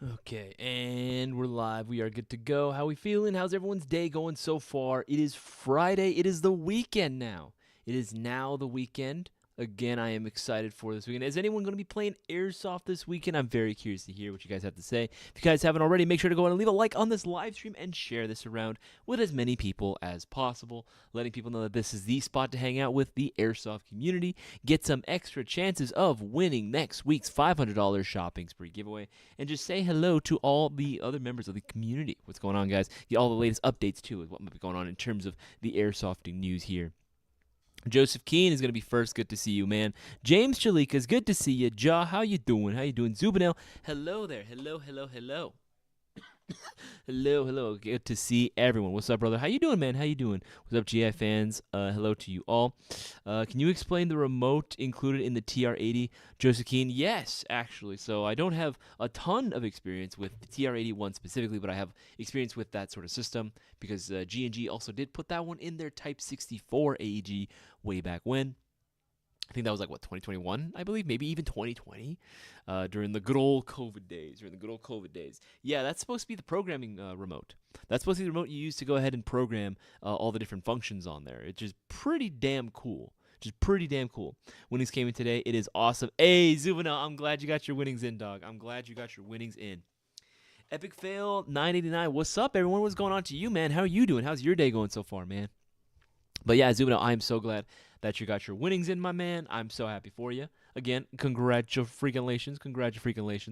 Okay, and we're live. We are good to go. How we feeling? How's everyone's day going so far? It is Friday. It is the weekend now. It is now the weekend. Again, I am excited for this weekend. Is anyone going to be playing Airsoft this weekend? I'm very curious to hear what you guys have to say. If you guys haven't already, make sure to go and leave a like on this live stream and share this around with as many people as possible, letting people know that this is the spot to hang out with the Airsoft community. Get some extra chances of winning next week's $500 shopping spree giveaway, and just say hello to all the other members of the community. What's going on, guys? Get all the latest updates, too, with what might be going on in terms of the airsofting news here. Joseph Keane is going to be first. Good to see you, man. James Chalika's good to see you. Ja, how you doing? How you doing? Zubinel, hello there. Hello, hello, hello. Hello, hello. Good to see everyone. What's up, brother? How you doing, man? How you doing? What's up, GI fans? Hello to you all. Can you explain the remote included in the TR80, Josephine? Yes, actually. So I don't have a ton of experience with the TR81 specifically, but I have experience with that sort of system because G&G also did put that one in their Type 64 AEG way back when. I think that was like, what, 2021, I believe, maybe even 2020, during the good old COVID days. Yeah, that's supposed to be the programming remote. That's supposed to be the remote you use to go ahead and program all the different functions on there. It's just pretty damn cool. Just pretty damn cool. Winnings came in today. It is awesome. Hey, Zuvenel, I'm glad you got your winnings in, dog. I'm glad you got your winnings in. Epic Fail 989. What's up, everyone? What's going on to you, man? How are you doing? How's your day going so far, man? But yeah, Zubino, I'm so glad that you got your winnings in, my man. I'm so happy for you. Again, congratulations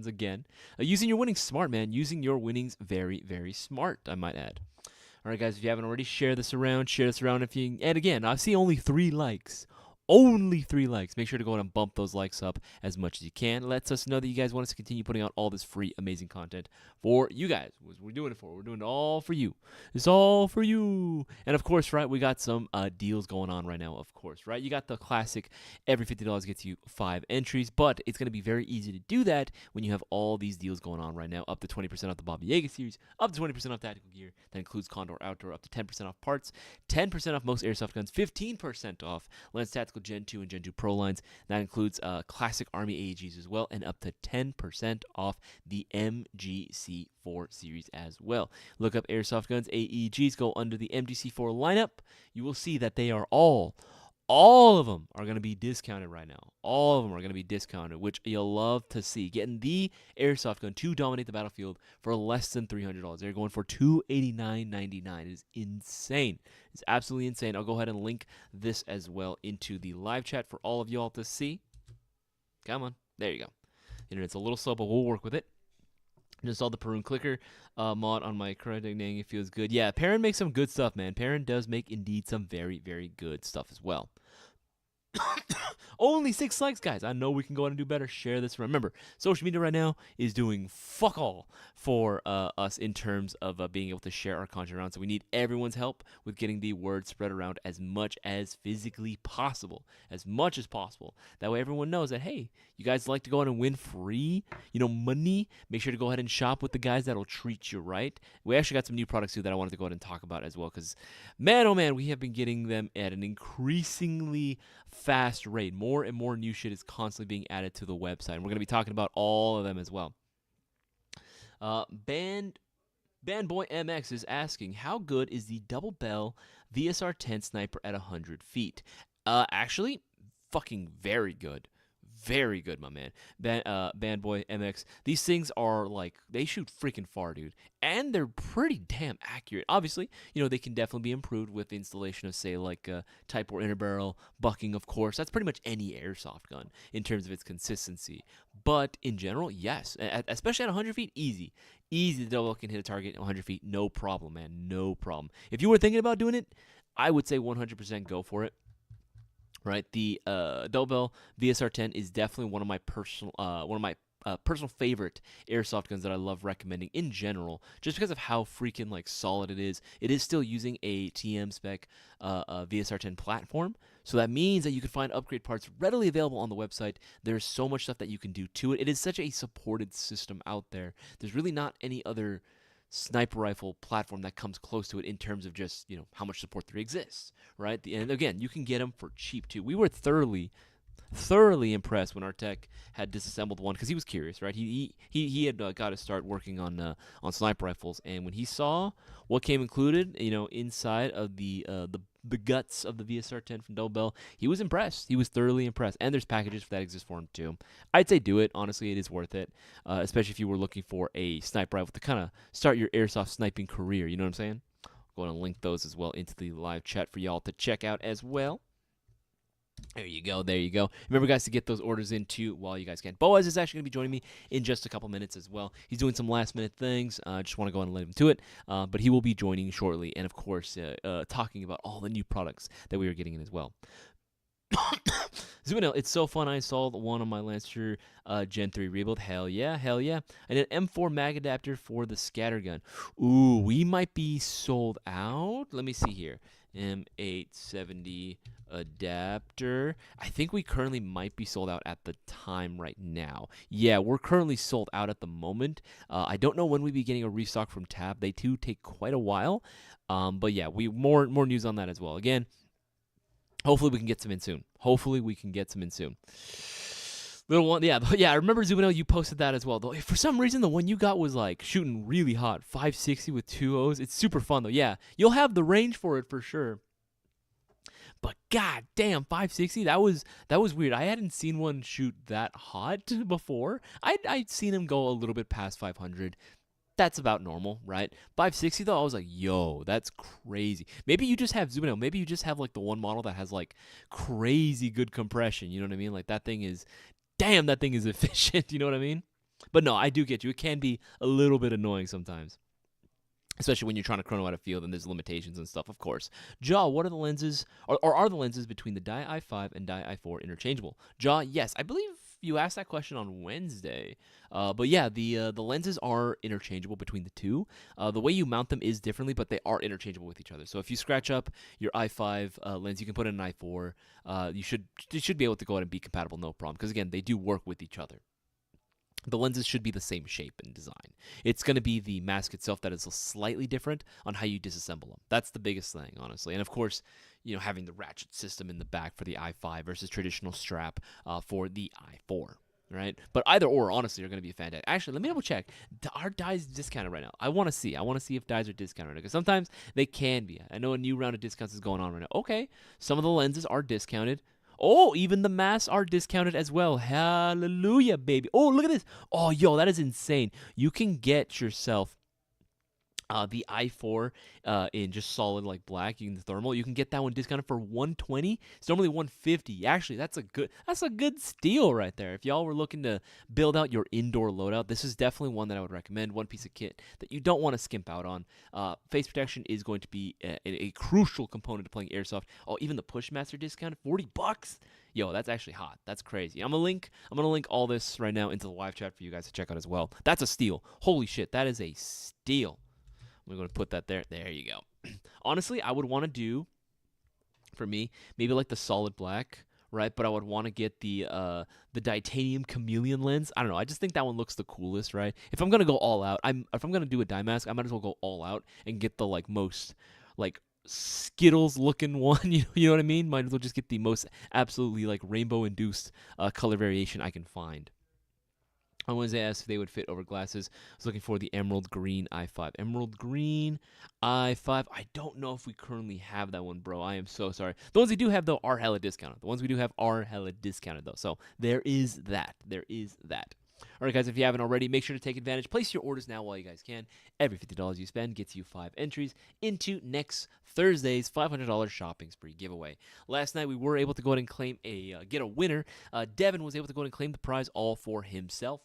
again. Using your winnings smart, man. Using your winnings very, very smart, I might add. All right, guys, if you haven't already, share this around. Share this around if you. And again, I see only 3 likes. Only 3 likes. Make sure to go ahead and bump those likes up as much as you can. It lets us know that you guys want us to continue putting out all this free, amazing content for you guys. We're doing it for. We're doing it all for you. It's all for you. And of course, right, we got some deals going on right now, of course, right? You got the classic, every $50 gets you 5 entries, but it's going to be very easy to do that when you have all these deals going on right now. Up to 20% off the Baba Yaga series, up to 20% off tactical gear. That includes Condor Outdoor, up to 10% off parts, 10% off most airsoft guns, 15% off Lance Tactical Gen 2 and Gen 2 Pro lines. That includes classic Army AEGs as well, and up to 10% off the MGC4 series as well. Look up Airsoft Guns AEGs, go under the MGC4 lineup. You will see that they are all of them are going to be discounted right now. All of them are going to be discounted, which you'll love to see. Getting the airsoft gun to dominate the battlefield for less than $300. They're going for $289.99. It is insane. It's absolutely insane. I'll go ahead and link this as well into the live chat for all of y'all to see. Come on. There you go. Internet's a little slow, but we'll work with it. Just saw the Perun clicker mod on my current name. It feels good. Yeah, Perrin makes some good stuff, man. Perrin does make indeed some very, very good stuff as well. Only 6 likes, guys. I know we can go on and do better. Share this. Remember, social media right now is doing fuck all for us in terms of being able to share our content around. So we need everyone's help with getting the word spread around as much as physically possible. As much as possible. That way everyone knows that, hey, you guys like to go out and win free, money. Make sure to go ahead and shop with the guys that'll treat you right. We actually got some new products too that I wanted to go ahead and talk about as well, because man, oh man, we have been getting them at an increasingly fast rate. More and more new shit is constantly being added to the website, and we're going to be talking about all of them as well. Bandboy MX is asking, how good is the double bell VSR 10 sniper at 100 feet? Actually, fucking very good. Very good, my man. Bandboy MX. These things are like, they shoot freaking far, dude. And they're pretty damn accurate. Obviously, they can definitely be improved with the installation of, say, like Type 4 inner barrel, bucking, of course. That's pretty much any airsoft gun in terms of its consistency. But in general, yes. Especially at 100 feet, easy. Easy, the double can hit a target at 100 feet. No problem, man. No problem. If you were thinking about doing it, I would say 100% go for it. Right, the double bell VSR 10 is definitely one of my personal favorite airsoft guns that I love recommending in general, just because of how freaking like solid it is. It is still using a TM spec VSR 10 platform, so that means that you can find upgrade parts readily available on the website. There's so much stuff that you can do to it. It is such a supported system out there. There's really not any other sniper rifle platform that comes close to it in terms of just how much support there exists, right? And again, you can get them for cheap too. We were thoroughly thoroughly impressed when our tech had disassembled one because he was curious, right? He had got to start working on sniper rifles, and when he saw what came included, inside of the guts of the VSR-10 from Double Bell, he was impressed. He was thoroughly impressed, and there's packages that exist for him too. I'd say do it. Honestly, it is worth it, especially if you were looking for a sniper rifle to kind of start your airsoft sniping career. You know what I'm saying? Go ahead and link those as well into the live chat for y'all to check out as well. There you go. There you go. Remember, guys, to get those orders in too while you guys can. Bowas is actually going to be joining me in just a couple minutes as well. He's doing some last-minute things. I just want to go ahead and let him to it. But he will be joining shortly and, of course, talking about all the new products that we are getting in as well. Zooming out, it's so fun. I installed one on my Lancer Gen 3 rebuild. Hell yeah, hell yeah. And an M4 mag adapter for the scattergun. Ooh, we might be sold out. Let me see here. M870 adapter. I think we currently might be sold out at the time right now. Yeah, we're currently sold out at the moment. I don't know when we'll be getting a restock from Tab. They do take quite a while. But yeah, more news on that as well. Again, hopefully we can get some in soon. Little one, yeah. I remember Zubino, you posted that as well. Though for some reason, the one you got was like shooting really hot, 560 with 2 O's. It's super fun though. Yeah, you'll have the range for it for sure. But god damn, 560, that was weird. I hadn't seen one shoot that hot before. I'd seen him go a little bit past 500. That's about normal, right? 560 though, I was like, yo, that's crazy. Maybe you just have Zubino. Maybe you just have like the one model that has like crazy good compression. You know what I mean? Like that thing is. Damn, that thing is efficient, you know what I mean? But no, I do get you. It can be a little bit annoying sometimes, especially when you're trying to chrono out a field and there's limitations and stuff, of course. Jaw, what are the lenses, or are the lenses between the Dai i5 and Dai i4 interchangeable? Jaw, yes. I believe you asked that question on Wednesday. But yeah, the lenses are interchangeable between the two. The way you mount them is differently, but they are interchangeable with each other. So if you scratch up your i5 lens, you can put in an i4. You should be able to go ahead and be compatible, no problem. Because again, they do work with each other. The lenses should be the same shape and design. It's going to be the mask itself that is slightly different on how you disassemble them. That's the biggest thing, honestly. And of course, having the ratchet system in the back for the i5 versus traditional strap for the i4, right? But either or, honestly, are going to be fantastic. Actually, let me double check. Are dies discounted right now? I want to see if dies are discounted right now, because sometimes they can be. I know a new round of discounts is going on right now. Okay, some of the lenses are discounted. Oh, even the masks are discounted as well. Hallelujah, baby. Oh, look at this. Oh, yo, that is insane. You can get yourself the i4 in just solid like black, the thermal. You can get that one discounted for $120. It's normally $150. Actually, that's a good steal right there. If y'all were looking to build out your indoor loadout, this is definitely one that I would recommend. One piece of kit that you don't want to skimp out on. Face protection is going to be a crucial component to playing airsoft. Oh, even the Pushmaster discounted, $40. Yo, that's actually hot. That's crazy. I'm gonna link all this right now into the live chat for you guys to check out as well. That's a steal. Holy shit, that is a steal. I'm going to put that there. There you go. Honestly, I would want to do, for me, maybe like the solid black, right? But I would want to get the titanium chameleon lens. I don't know. I just think that one looks the coolest, right? If I'm going to go all out, if I'm going to do a dye mask, I might as well go all out and get the most Skittles looking one. You know what I mean? Might as well just get the most absolutely rainbow induced color variation I can find. On Wednesday, I asked if they would fit over glasses. I was looking for the emerald green i5. Emerald green i5. I don't know if we currently have that one, bro. I am so sorry. The ones we do have, though, are hella discounted. So there is that. All right, guys, if you haven't already, make sure to take advantage. Place your orders now while you guys can. Every $50 you spend gets you 5 entries into next Thursday's $500 shopping spree giveaway. Last night, we were able to go ahead and get a winner. Devin was able to go ahead and claim the prize all for himself.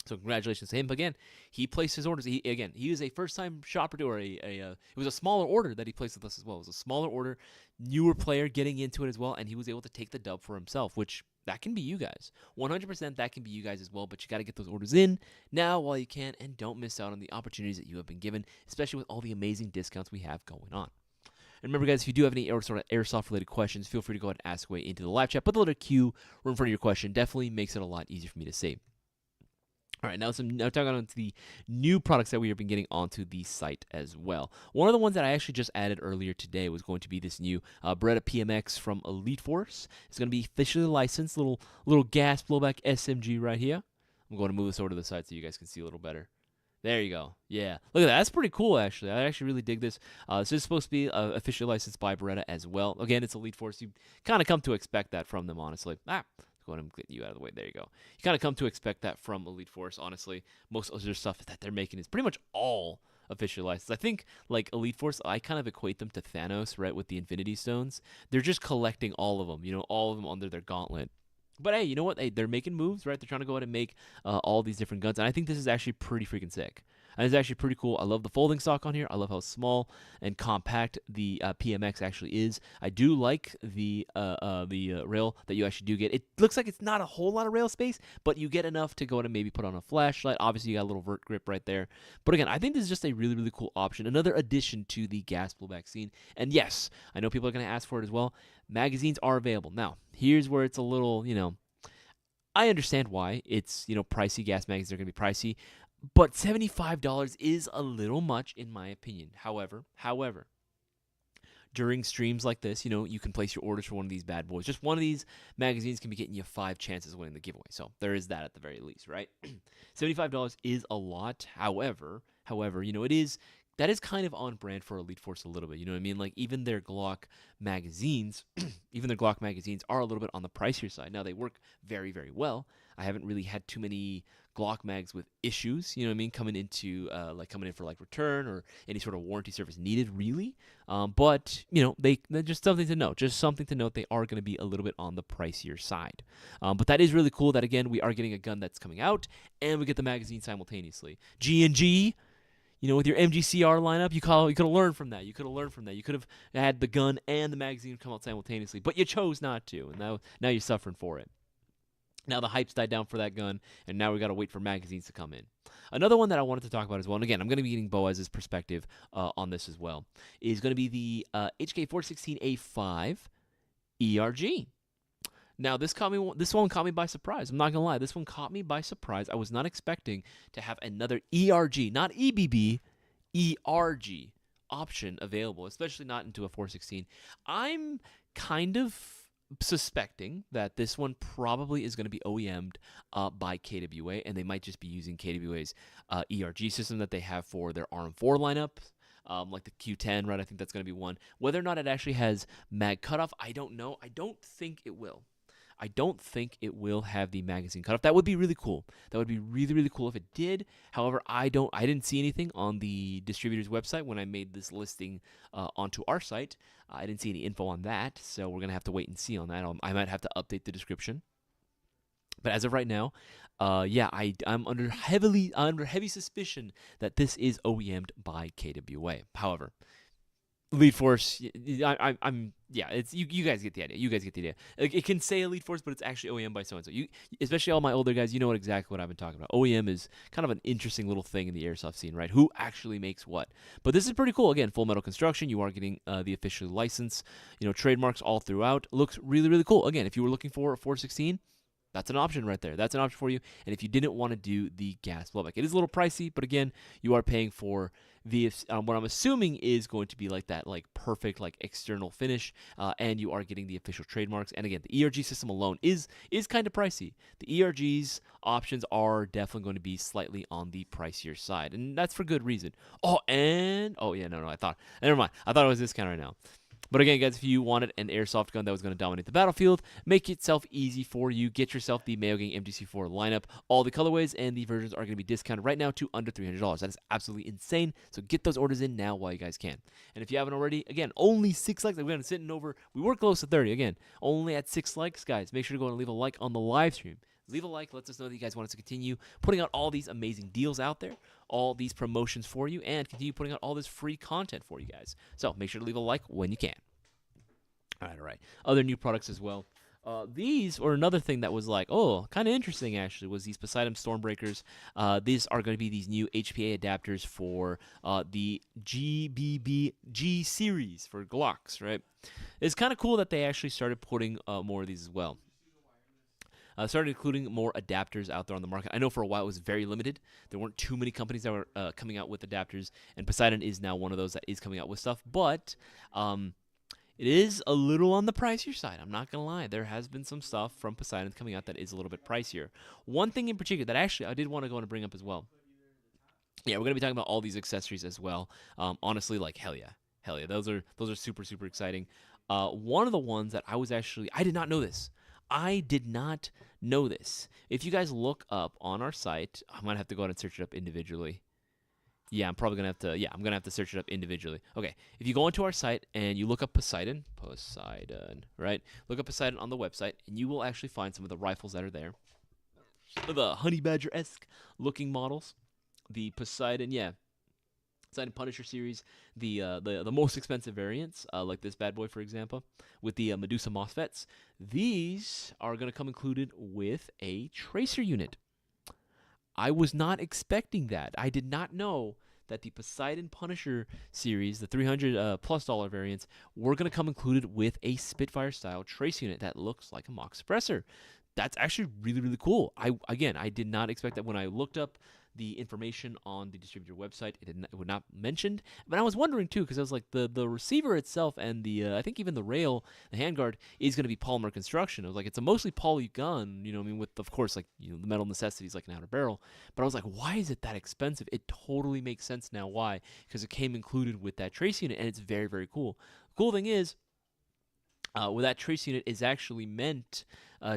So congratulations to him. But again, he placed his orders. He is a first-time shopper, or it was a smaller order that he placed with us as well. It was a smaller order, newer player getting into it as well, and he was able to take the dub for himself, which that can be you guys. 100% that can be you guys as well, but you got to get those orders in now while you can, and don't miss out on the opportunities that you have been given, especially with all the amazing discounts we have going on. And remember, guys, if you do have any sort of airsoft-related questions, feel free to go ahead and ask away into the live chat. Put the letter Q right in front of your question. Definitely makes it a lot easier for me to see. All right, now talking on to the new products that we have been getting onto the site as well. One of the ones that I actually just added earlier today was going to be this new Beretta PMX from Elite Force. It's going to be officially licensed, little gas blowback SMG right here. I'm going to move this over to the side so you guys can see a little better. There you go. Yeah. Look at that. That's pretty cool, actually. I actually really dig this. This is supposed to be officially licensed by Beretta as well. Again, it's Elite Force. You kind of come to expect that from them, honestly. Go ahead and get you out of the way. There you go. You kind of come to expect that from Elite Force, honestly. Most of their stuff that they're making is pretty much all officially licensed. I think, like, Elite Force, I kind of equate them to Thanos, right, with the Infinity Stones. They're just collecting all of them, all of them under their gauntlet. But hey, you know what? Hey, they're making moves, right? They're trying to go ahead and make all these different guns. And I think this is actually pretty freaking sick. And it's actually pretty cool. I love the folding stock on here. I love how small and compact the PMX actually is. I do like the rail that you actually do get. It looks like it's not a whole lot of rail space, but you get enough to go ahead and maybe put on a flashlight. Obviously, you got a little vert grip right there. But again, I think this is just a really, really cool option. Another addition to the gas blowback scene. And yes, I know people are going to ask for it as well. Magazines are available. Now, here's where it's a little, I understand why. It's, pricey. Gas magazines are going to be pricey. But $75 is a little much, in my opinion. However, during streams like this, you can place your orders for one of these bad boys. Just one of these magazines can be getting you 5 chances of winning the giveaway. So there is that at the very least, right? $75 is a lot. However, that is kind of on brand for Elite Force a little bit. You know what I mean? Like, even their Glock magazines, are a little bit on the pricier side. Now, they work very, very well. I haven't really had too many Glock mags with issues, coming in for return or any sort of warranty service needed, really. But they're just something to note. Just something to note. They are going to be a little bit on the pricier side. But that is really cool that, again, we are getting a gun that's coming out and we get the magazine simultaneously. G&G. With your MGCR lineup, you could have learned from that. You could have had the gun and the magazine come out simultaneously, but you chose not to, and now you're suffering for it. Now the hype's died down for that gun, and now we got to wait for magazines to come in. Another one that I wanted to talk about as well, and again, I'm going to be getting Boaz's perspective on this as well, is going to be the HK416A5 ERG. Now, this one caught me by surprise. I'm not going to lie. This one caught me by surprise. I was not expecting to have another ERG, not EBB, ERG option available, especially not into a 416. I'm kind of suspecting that this one probably is going to be OEM'd by KWA, and they might just be using KWA's ERG system that they have for their RM4 lineup. Like the Q10, right? I think that's going to be one. Whether or not it actually has mag cutoff, I don't know. I don't think it will. I don't think it will have the magazine cutoff. That would be really cool. That would be really, really cool if it did. However, I didn't see anything on the distributor's website when I made this listing onto our site. I didn't see any info on that, so we're gonna have to wait and see on that. I might have to update the description. But as of right now, I'm under heavy suspicion that this is OEM'd by KWA. However, Elite Force, it's you guys get the idea. Like, it can say Elite Force, but it's actually OEM by so-and-so. Especially all my older guys, you know exactly what I've been talking about. OEM is kind of an interesting little thing in the airsoft scene, right? Who actually makes what? But this is pretty cool. Again, full metal construction. You are getting the official license, trademarks all throughout. Looks really, really cool. Again, if you were looking for a 416, that's an option right there. That's an option for you. And if you didn't want to do the gas blowback, it is a little pricey, but again, you are paying for the what I'm assuming is going to be like that, like perfect, like external finish, and you are getting the official trademarks. And again, the ERG system alone is kind of pricey. The ERG's options are definitely going to be slightly on the pricier side, and that's for good reason. Never mind. I thought it was discount right now. But again, guys, if you wanted an airsoft gun that was going to dominate the battlefield, make itself easy for you. Get yourself the Mayo Gang MC4 lineup. All the colorways and the versions are going to be discounted right now to under $300. That is absolutely insane. So get those orders in now while you guys can. And if you haven't already, again, only 6 likes. We're going to sitting over. We were close to 30. Again, only at 6 likes, guys. Make sure to go and leave a like on the live stream. Leave a like. Lets us know that you guys want us to continue putting out all these amazing deals out there, all these promotions for you, and continue putting out all this free content for you guys. So make sure to leave a like when you can. All right. Other new products as well. These, or another thing that was like, kind of interesting actually, was these Poseidon Stormbreakers. These are going to be these new HPA adapters for the GBBG series for Glocks, right? It's kind of cool that they actually started putting more of these as well. Started including more adapters out there on the market. I know for a while it was very limited. There weren't too many companies that were coming out with adapters, and Poseidon is now one of those that is coming out with stuff. But it is a little on the pricier side. I'm not going to lie. There has been some stuff from Poseidon coming out that is a little bit pricier. One thing in particular that actually I did want to go and bring up as well. Yeah, we're going to be talking about all these accessories as well. Honestly, like, hell yeah. Hell yeah. Those are super, super exciting. One of the ones that I did not know this. I did not know this. If you guys look up on our site, I might have to go ahead and search it up individually. Yeah, I'm probably going to have to, I'm going to have to search it up individually. Okay, if you go onto our site and you look up Poseidon, right? Look up Poseidon on the website, and you will actually find some of the rifles that are there. The Honey Badger-esque looking models. The Poseidon Punisher series, the most expensive variants, like this bad boy, for example, with the Medusa MOSFETs. These are going to come included with a tracer unit. I was not expecting that. I did not know that the Poseidon Punisher series, the $300+ variants, were going to come included with a Spitfire-style trace unit that looks like a mock suppressor. That's actually really, really cool. I did not expect that when I looked up the information on the distributor website. It would not mentioned, but I was wondering too, because I was like, the receiver itself and the I think even the rail, the handguard is going to be polymer construction. I was like, it's a mostly poly gun, you know what I mean, with of course like the metal necessities like an outer barrel. But I was like, why is it that expensive? It totally makes sense now why, because it came included with that trace unit, and it's very, very cool. The cool thing is, with that trace unit is actually meant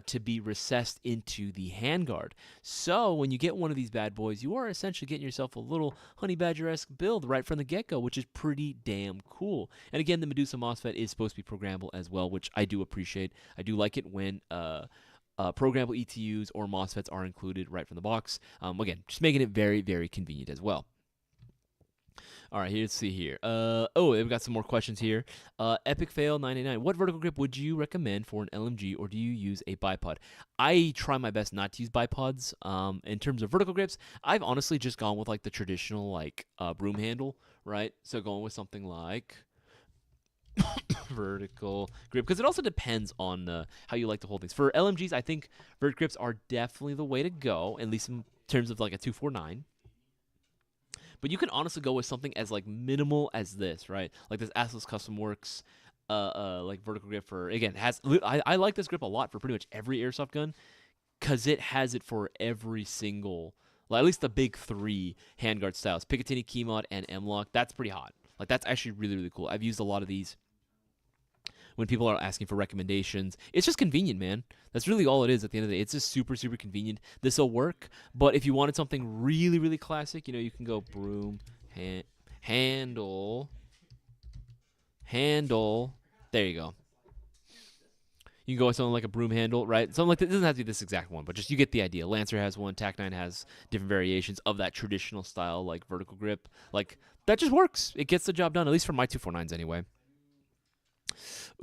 to be recessed into the handguard. So when you get one of these bad boys, you are essentially getting yourself a little Honey Badger-esque build right from the get-go, which is pretty damn cool. And again, the Medusa MOSFET is supposed to be programmable as well, which I do appreciate. I do like it when programmable ETUs or MOSFETs are included right from the box. Again, just making it very, very convenient as well. All right, let's see here. We've got some more questions here. Epic Fail 989. What vertical grip would you recommend for an LMG, or do you use a bipod? I try my best not to use bipods. In terms of vertical grips, I've honestly just gone with like the traditional like broom handle, right? So going with something like vertical grip, because it also depends on how you like to hold things. For LMGs, I think vert grips are definitely the way to go, at least in terms of like a 249. But you can honestly go with something as like minimal as this, right? Like this Atlas Custom Works, like vertical grip for, again, I like this grip a lot for pretty much every airsoft gun, because it has it for every single, like at least the big three handguard styles, Picatinny, Keymod, and M-Lock. That's pretty hot. Like that's actually really, really cool. I've used a lot of these when people are asking for recommendations. It's just convenient, man. That's really all it is at the end of the day. It's just super, super convenient. This will work, but if you wanted something really, really classic, you can go broom, handle. There you go. You can go with something like a broom handle, right? Something like that. It doesn't have to be this exact one, but just you get the idea. Lancer has one. TAC9 has different variations of that traditional style, like vertical grip. Like, that just works. It gets the job done, at least for my 249s anyway.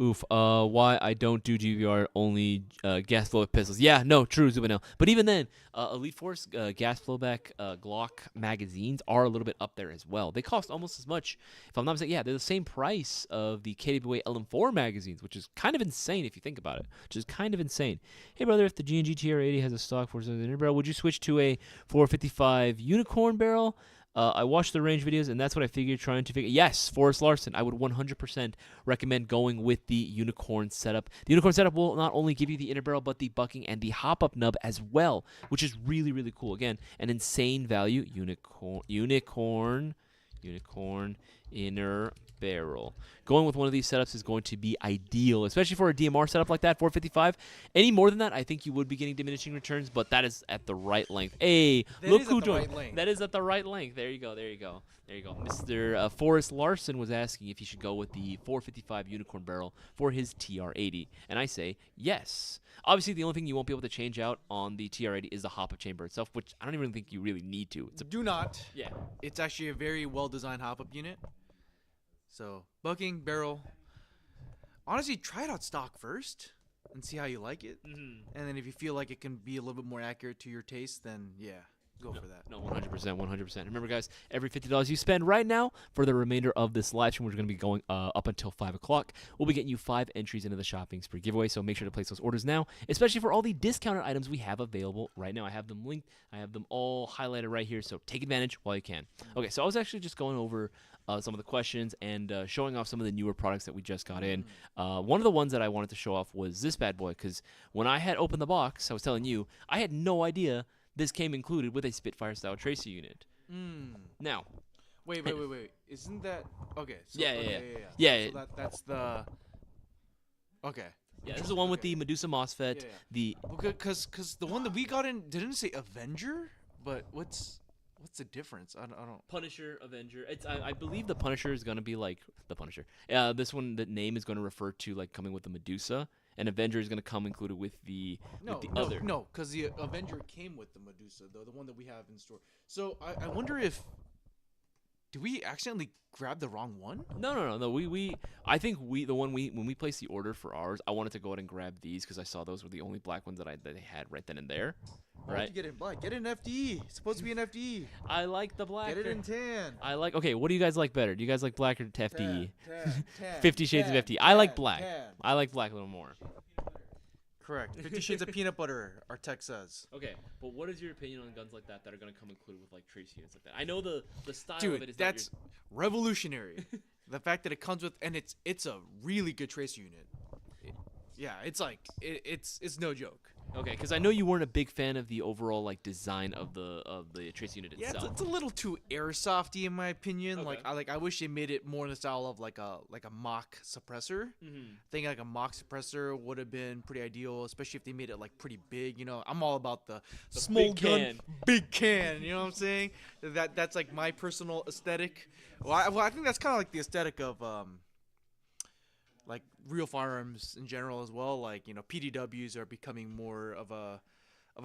Oof. Why I don't do GVR, only gas flowback pistols. Yeah, no, true, Zubinel. But even then, Elite Force gas flowback Glock magazines are a little bit up there as well. They cost almost as much, if I'm not mistaken. Yeah, they're the same price of the KDW LM4 magazines, which is kind of insane if you think about it. Which is kind of insane. Hey, brother, if the G&G TR80 has a stock for something barrel, would you switch to a 455 unicorn barrel? I watched the range videos, and that's what I figured, Yes, Forrest Larson, I would 100% recommend going with the unicorn setup. The unicorn setup will not only give you the inner barrel, but the bucking and the hop-up nub as well, which is really, really cool. Again, an insane value. Unicorn inner barrel. Going with one of these setups is going to be ideal, especially for a DMR setup like that, 455. Any more than that, I think you would be getting diminishing returns, but that is at the right length. Hey, look who joined. That is at the right length. There you go. Mr. Forrest Larson was asking if he should go with the 455 unicorn barrel for his TR80, and I say yes. Obviously, the only thing you won't be able to change out on the TR80 is the hop-up chamber itself, which I don't even think you really need to. Do not. Yeah. It's actually a very well-designed hop-up unit. So, bucking, barrel. Honestly, try it out stock first and see how you like it. Mm-hmm. And then if you feel like it can be a little bit more accurate to your taste, then yeah. go for that. No, 100%, 100%. Remember, guys, every $50 you spend right now for the remainder of this live stream, we're going to be going up until 5 o'clock. We'll be getting you 5 entries into the Shopping Spree giveaway, so make sure to place those orders now, especially for all the discounted items we have available right now. I have them linked. I have them all highlighted right here, so take advantage while you can. Okay, so I was actually just going over some of the questions and showing off some of the newer products that we just got in. One of the ones that I wanted to show off was this bad boy, because when I had opened the box, I was telling you, I had no idea this came included with a Spitfire-style tracer unit. Now, Wait. Isn't that okay? So, Yeah. So that's the. Okay. Yeah, this is the one with the Medusa MOSFET. The because the one that we got in didn't say Avenger, but what's the difference? I don't. Punisher, Avenger. It's I believe the Punisher is gonna be like the Punisher. This one, the name is gonna refer to like coming with the Medusa, and Avenger is gonna come included with the other. No, because the Avenger came with the Medusa, though, the one that we have in store. So I wonder if. Did we accidentally grab the wrong one? No. I think when we placed the order for ours, I wanted to go ahead and grab these because I saw those were the only black ones that they had right then and there. Why right? Did you get it in black? Get it in FDE. It's supposed to be in FDE. I like the black. Get it in tan. Okay, what do you guys like better? Do you guys like black or FDE? Tan. 50 Shades of FDE. I like black. I like black a little more. Correct. 50 Shades of Peanut Butter, our tech says. Okay, but what is your opinion on guns like that are going to come included with like trace units like that? I know the style Dude, of it is that's revolutionary. The fact that it comes with, and it's a really good trace unit. It's like it's no joke. Okay, because I know you weren't a big fan of the overall like design of the trace unit itself. Yeah, it's a little too airsofty in my opinion. Okay. I wish they made it more in the style of like a mock suppressor. I think like a mock suppressor would have been pretty ideal, especially if they made it like pretty big. You know, I'm all about the small gun, big can. You know what I'm saying? That's like my personal aesthetic. Well, I think that's kind of like the aesthetic of like real firearms in general as well. Like, you know, PDWs are becoming more of a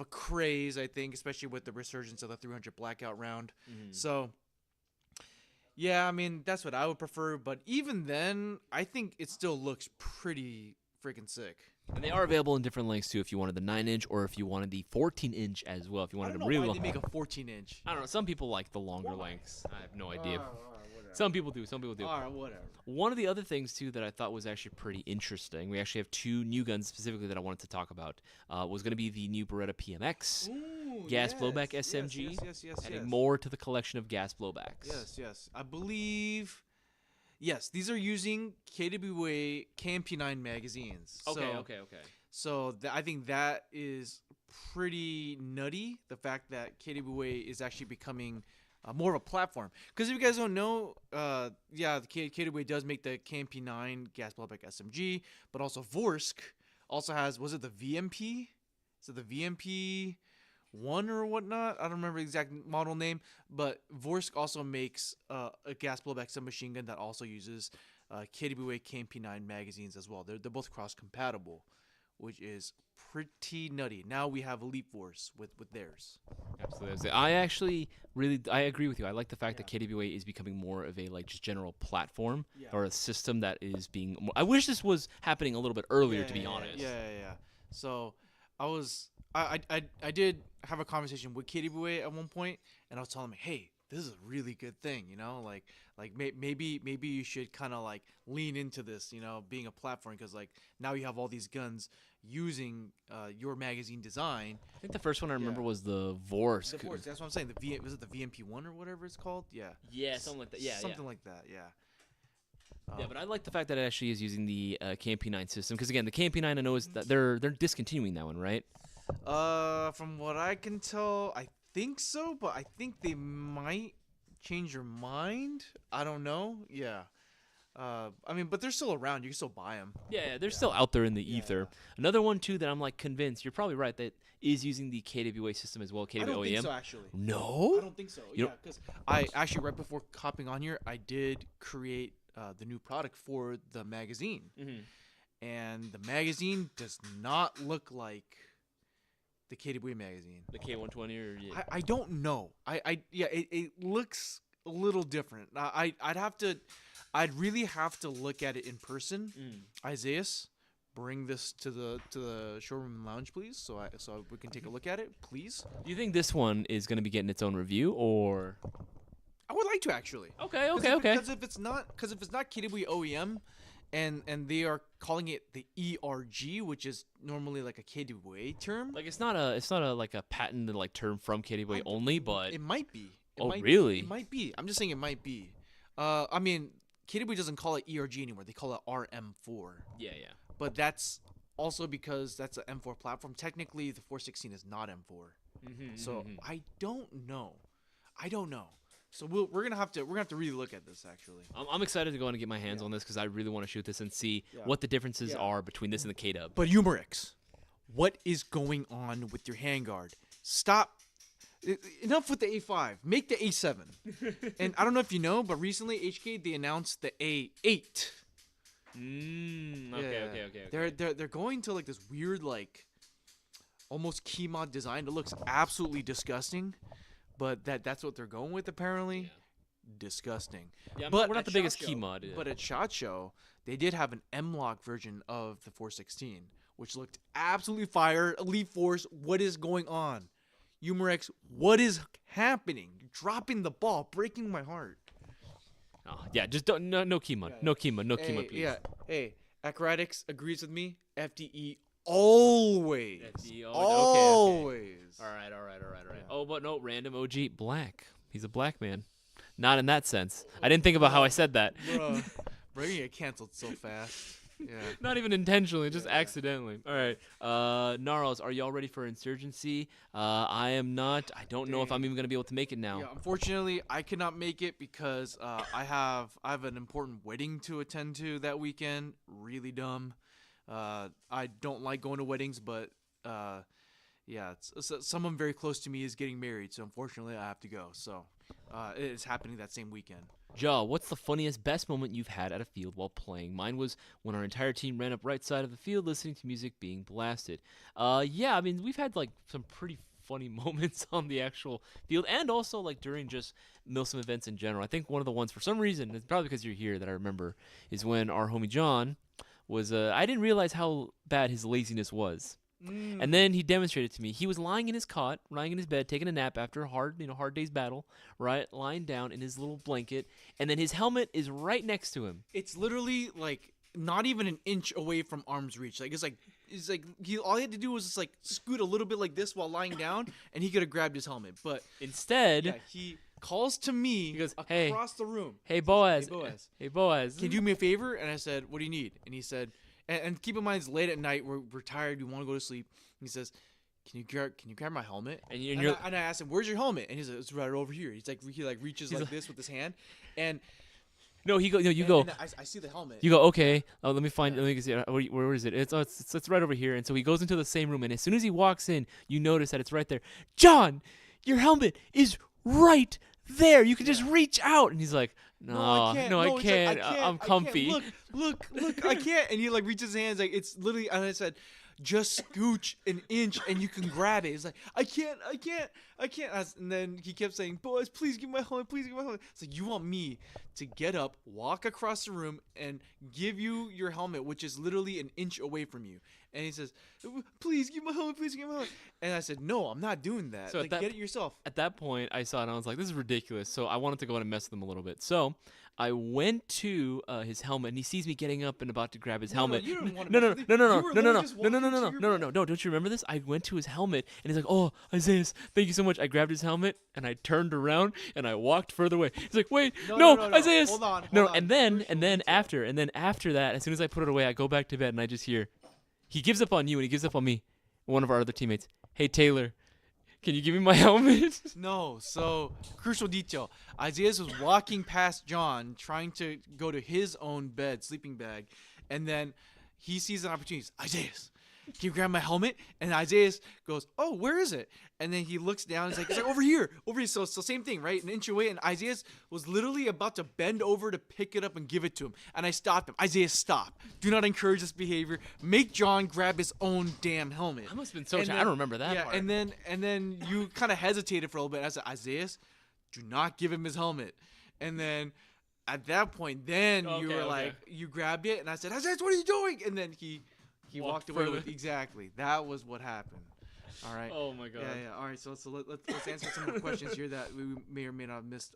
craze, I think, especially with the resurgence of the 300 blackout round. So yeah, I mean, that's what I would prefer, but even then I think it still looks pretty freaking sick. And they are available in different lengths too, if you wanted the 9-inch or if you wanted the 14-inch as well. If you wanted them really long. Why they make a 14-inch. I don't know. Some people like the longer lengths. I have no idea. Some people do. All right, whatever. One of the other things, too, that I thought was actually pretty interesting, we actually have 2 new guns specifically that I wanted to talk about, was going to be the new Beretta PMX, gas blowback SMG, adding more to the collection of gas blowbacks. Yes. I believe, these are using KDW Camp9 magazines. Okay. So I think that is pretty nutty, the fact that KDW is actually becoming more of a platform. Because if you guys don't know, the KDW does make the KMP9 gas blowback SMG, but also Vorsk also has, was it the VMP? Is it the VMP 1 or whatnot? I don't remember the exact model name, but Vorsk also makes a gas blowback submachine gun that also uses KDW KMP9 magazines as well. They're both cross compatible, which is pretty nutty. Now we have Elite Force with theirs. Absolutely. I actually I agree with you. I like the fact that KDWA is becoming more of a like just general platform or a system that is being more, I wish this was happening a little bit earlier, to be honest. Yeah. So I did have a conversation with KDWA at one point, and I was telling him, hey, this is a really good thing, you know, like maybe you should kind of like lean into this, you know, being a platform, because like now you have all these guns using your magazine design. I think the first one I remember was the Vorsk. The Vorsk, that's what I'm saying. Was it the VMP1 or whatever it's called? Yeah, something like that. Something like that. Yeah, but I like the fact that it actually is using the KMP9 system, because again, the KMP9 I know is that they're discontinuing that one, right? From what I can tell, I think so, but I think they might change your mind. I don't know. Yeah. I mean, but they're still around. You can still buy them. Yeah, they're still out there in the ether. Another one too that I'm like convinced, you're probably right, that is using the KWA system as well. KWA OEM. I don't think so, actually. No? I don't think so. Yeah, because I actually, right before hopping on here, I did create the new product for the magazine, and the magazine does not look like the KDW magazine. The K120 or I don't know. It looks a little different. I'd really have to look at it in person, Isaias, bring this to the showroom lounge, please, so we can take a look at it, please? Do you think this one is going to be getting its own review, or? I would like to actually. Okay. Because if it's not KDW OEM, and they are calling it the ERG, which is normally like a KDW term. Like it's not a like a patented like term from KDW only, but it might be. Really? It might be. I'm just saying it might be. I mean, KDW doesn't call it ERG anymore. They call it RM4. Yeah. But that's also because that's an M4 platform. Technically, the 416 is not M4. So I don't know. So we're gonna have to really look at this actually. I'm excited to go and get my hands on this because I really want to shoot this and see what the differences are between this and the KDW. But Humerix, what is going on with your handguard? Stop. Enough with the A5. Make the A7. And I don't know if you know, but recently HK they announced the A8. Okay. They're going to like this weird like almost key mod design. It looks absolutely disgusting. But that's what they're going with apparently. Yeah. Disgusting. Yeah, but we're not the biggest key mod. But at SHOT Show, they did have an M-Lock version of the 416, which looked absolutely fire. Elite Force, what is going on? Humerix, what is happening? You're dropping the ball, breaking my heart. Oh, yeah, just don't no key mod. No key mod, please. Yeah. Hey, Acrobatics agrees with me. FDE always. Always. All right. Oh, but no, random OG, black. He's a black man. Not in that sense. I didn't think about how I said that. Bro, you get canceled so fast. Yeah. Not even intentionally, just accidentally. All right. Gnarls, are y'all ready for Insurgency? I am not. I don't know if I'm even going to be able to make it now. Yeah, unfortunately, I cannot make it because I have an important wedding to attend to that weekend. Really dumb. I don't like going to weddings, but someone very close to me is getting married, so unfortunately I have to go. So it is happening that same weekend. Ja, what's the funniest, best moment you've had at a field while playing? Mine was when our entire team ran up right side of the field listening to music being blasted. Yeah, I mean, we've had like some pretty funny moments on the actual field and also like during just Milsim events in general. I think one of the ones, for some reason, it's probably because you're here, that I remember is when our homie John was I didn't realize how bad his laziness was. And then he demonstrated to me. He was lying in his cot, lying in his bed, taking a nap after a hard day's battle, right? Lying down in his little blanket, and then his helmet is right next to him. It's literally like not even an inch away from arm's reach. Like it's like all he had to do was just like scoot a little bit like this while lying down, and he could have grabbed his helmet. But instead, he calls to me. He goes, across the room. Hey Boaz. Hey Boaz. Hey Boaz. Can you do me a favor? And I said, what do you need? And he said. And keep in mind, it's late at night. We're tired. We want to go to sleep. He says, "Can you grab my helmet?" And I asked him, "Where's your helmet?" And he says, "It's right over here." He reaches like this with his hand, and you go. I see the helmet. You go, okay. Let me find. Let me see. Where is it? It's right over here. And so he goes into the same room, and as soon as he walks in, you notice that it's right there. John, your helmet is right there. You can just reach out. And he's like, No, I can't. I'm comfy. Look, I can't. And he like reaches his hands, like it's literally. And I said, just scooch an inch and you can grab it. He's like, I can't. And then he kept saying, boys, please give me my helmet. It's like, you want me to get up, walk across the room, and give you your helmet, which is literally an inch away from you. And he says, please give me my helmet. And I said, no, I'm not doing that. So get it yourself. At that point, I saw it and I was like, this is ridiculous. So I wanted to go in and mess with him a little bit. So I went to his helmet, and he sees me getting up and about to grab his helmet. No. Don't you remember this? I went to his helmet, and he's like, oh, Isaias, thank you so much. I grabbed his helmet, and I turned around, and I walked further away. He's like, wait, no, Isaias. Hold on. And then after that, as soon as I put it away, I go back to bed, and I just hear, he gives up on you, and he gives up on me, one of our other teammates. Hey, Taylor, can you give me my helmet? No. So, crucial detail. Isaias was walking past John, trying to go to his own bed, sleeping bag, and then he sees an opportunity. Isaias, can you grab my helmet? And Isaias goes, oh, where is it? And then he looks down. He's like over here. So same thing, right? An inch away. And Isaias was literally about to bend over to pick it up and give it to him. And I stopped him. Isaias, stop. Do not encourage this behavior. Make John grab his own damn helmet. I must have been so tired. I don't remember that part. And then you kind of hesitated for a little bit. I said, Isaias, do not give him his helmet. And then at that point, you were like, you grabbed it. And I said, Isaias, what are you doing? And then he He walked away with exactly. That was what happened. All right. Oh my god. Yeah. All right. So let's answer some of the questions here that we may or may not have missed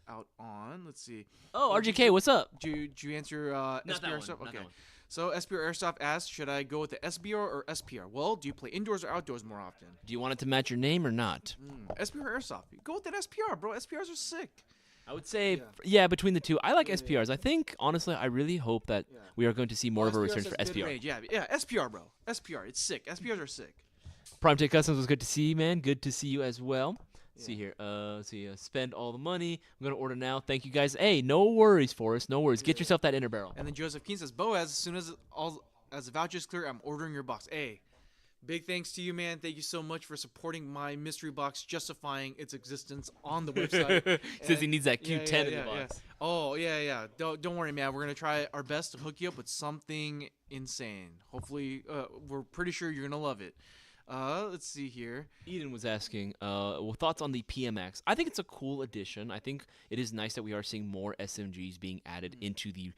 out on. Let's see. Oh, RGK, what's up? Did you answer SBR stuff? Okay. So SBR Airsoft asks, should I go with the SBR or SPR? Well, do you play indoors or outdoors more often? Do you want it to match your name or not? SBR Airsoft. Go with that SPR, bro. SPRs are sick. I would say, between the two. I like SPRs. I think, honestly, I really hope that we are going to see more of a return for SPR. Yeah, SPR, bro. SPR, it's sick. SPRs are sick. Prime Tech Customs was good to see you, man. Good to see you as well. Let's see here. Spend all the money. I'm going to order now. Thank you, guys. Hey, no worries, Forrest. No worries. Get yourself that inner barrel. And then Joseph Keene says, Boaz, as soon as the voucher's clear, I'm ordering your box. Hey. Big thanks to you, man. Thank you so much for supporting my mystery box, justifying its existence on the website. Says he needs that Q10 in the box. Yeah. Oh, yeah. Don't worry, man. We're going to try our best to hook you up with something insane. Hopefully, we're pretty sure you're going to love it. Let's see here. Eden was asking, thoughts on the PMX. I think it's a cool addition. I think it is nice that we are seeing more SMGs being added into the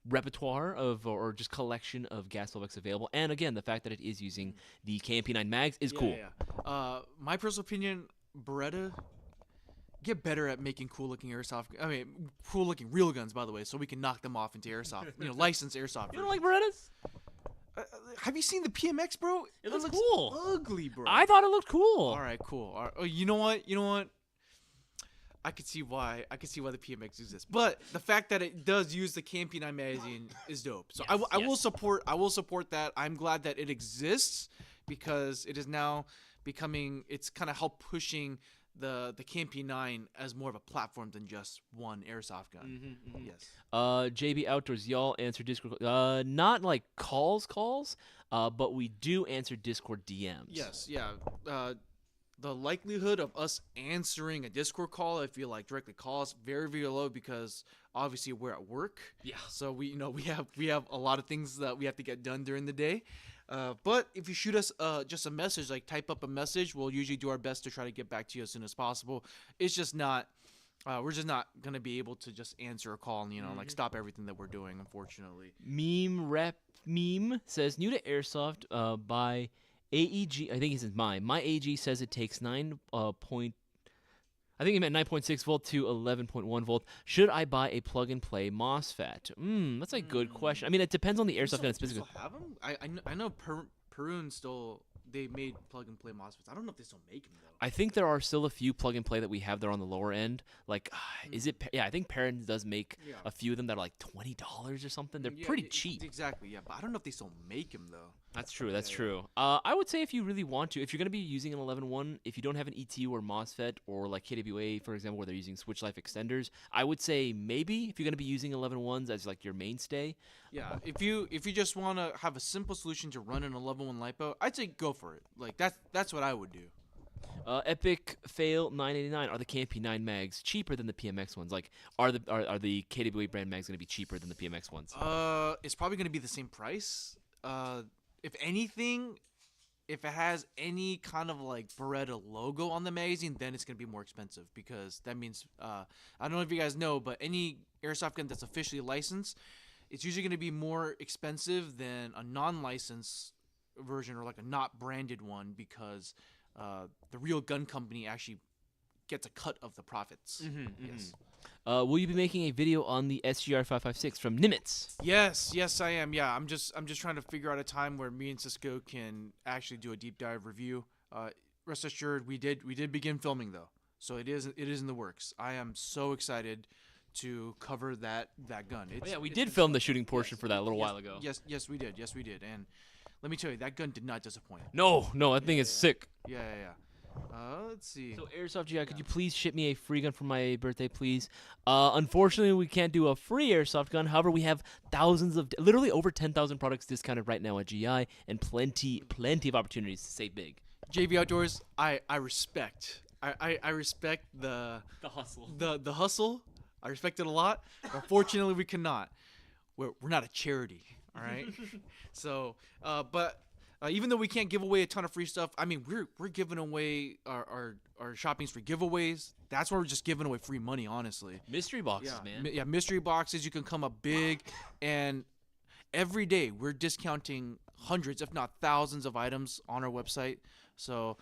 repertoire of or just collection of gas 12X available, and again the fact that it is using the KMP9 mags is cool. My personal opinion, Beretta, get better at making cool looking airsoft. Cool looking real guns, by the way, so we can knock them off into airsoft. Licensed airsoft. You don't like Berettas? Have you seen the PMX, bro? It looks cool. Ugly, bro. I thought it looked cool. All right, cool. All right. Oh, you know what? I could see why the PMX exists, but the fact that it does use the KMP9 magazine is dope. So I will support that. I'm glad that it exists because it is now becoming. It's kind of helped pushing the KMP9 as more of a platform than just one airsoft gun. Yes. JB Outdoors, y'all answer Discord. Not like calls, but we do answer Discord DMs. Yes. Yeah. The likelihood of us answering a Discord call, I feel like directly calls, very, very low because obviously we're at work. Yeah. So we have a lot of things that we have to get done during the day. But if you shoot us just a message, like type up a message, we'll usually do our best to try to get back to you as soon as possible. It's just not, we're just not gonna be able to just answer a call and like stop everything that we're doing, unfortunately. Meme says new to Airsoft by AEG. I think he says my AG says it takes 9.6 volt to 11.1 volt. Should I buy a plug-and-play MOSFET? That's a good question. I mean, it depends on the airsoft gun specifically. Still have them? I know Perun still, they made plug-and-play MOSFETs. I don't know if they still make them, though. I think there are still a few plug-and-play that we have there on the lower end. Like, is it? Yeah, I think Perrin does make a few of them that are like $20 or something. They're pretty cheap. Exactly, yeah. But I don't know if they still make them, though. That's true. That's true. I would say if you really want to, if you're going to be using an 11.1, if you don't have an ETU or MOSFET or like KWA, for example, where they're using switch life extenders, I would say maybe if you're going to be using 11.1s as like your mainstay. Yeah, if you just want to have a simple solution to run an 11.1 LiPo, I'd say go for it. Like that's what I would do. Epic Fail 989. Are the KMP9 mags cheaper than the PMX ones? Like, are the KWA brand mags going to be cheaper than the PMX ones? It's probably going to be the same price. If anything, if it has any kind of like Beretta logo on the magazine, then it's going to be more expensive because that means I don't know if you guys know, but any airsoft gun that's officially licensed, it's usually going to be more expensive than a non-licensed version or like a not branded one because the real gun company actually gets a cut of the profits. Yes. Will you be making a video on the SGR 556 from Nimitz? Yes, I am. Yeah, I'm just trying to figure out a time where me and Cisco can actually do a deep dive review. Rest assured, we did begin filming though, so it is in the works. I am so excited to cover that gun. We did film the shooting portion for that a little while ago. Yes, we did. And let me tell you, that gun did not disappoint. No, that thing is sick. Yeah. Let's see. So Airsoft GI, could you please ship me a free gun for my birthday, please? Unfortunately, we can't do a free Airsoft gun. However, we have literally over 10,000 products discounted right now at GI, and plenty of opportunities to save big. JV Outdoors, I respect. I respect the hustle. The hustle. I respect it a lot. Unfortunately, we cannot. We're not a charity, all right? So, but. Even though we can't give away a ton of free stuff, I mean, we're giving away our shoppings for giveaways. That's where we're just giving away free money, honestly. Mystery boxes, man. Yeah, mystery boxes. You can come up big, and every day we're discounting hundreds, if not thousands, of items on our website. So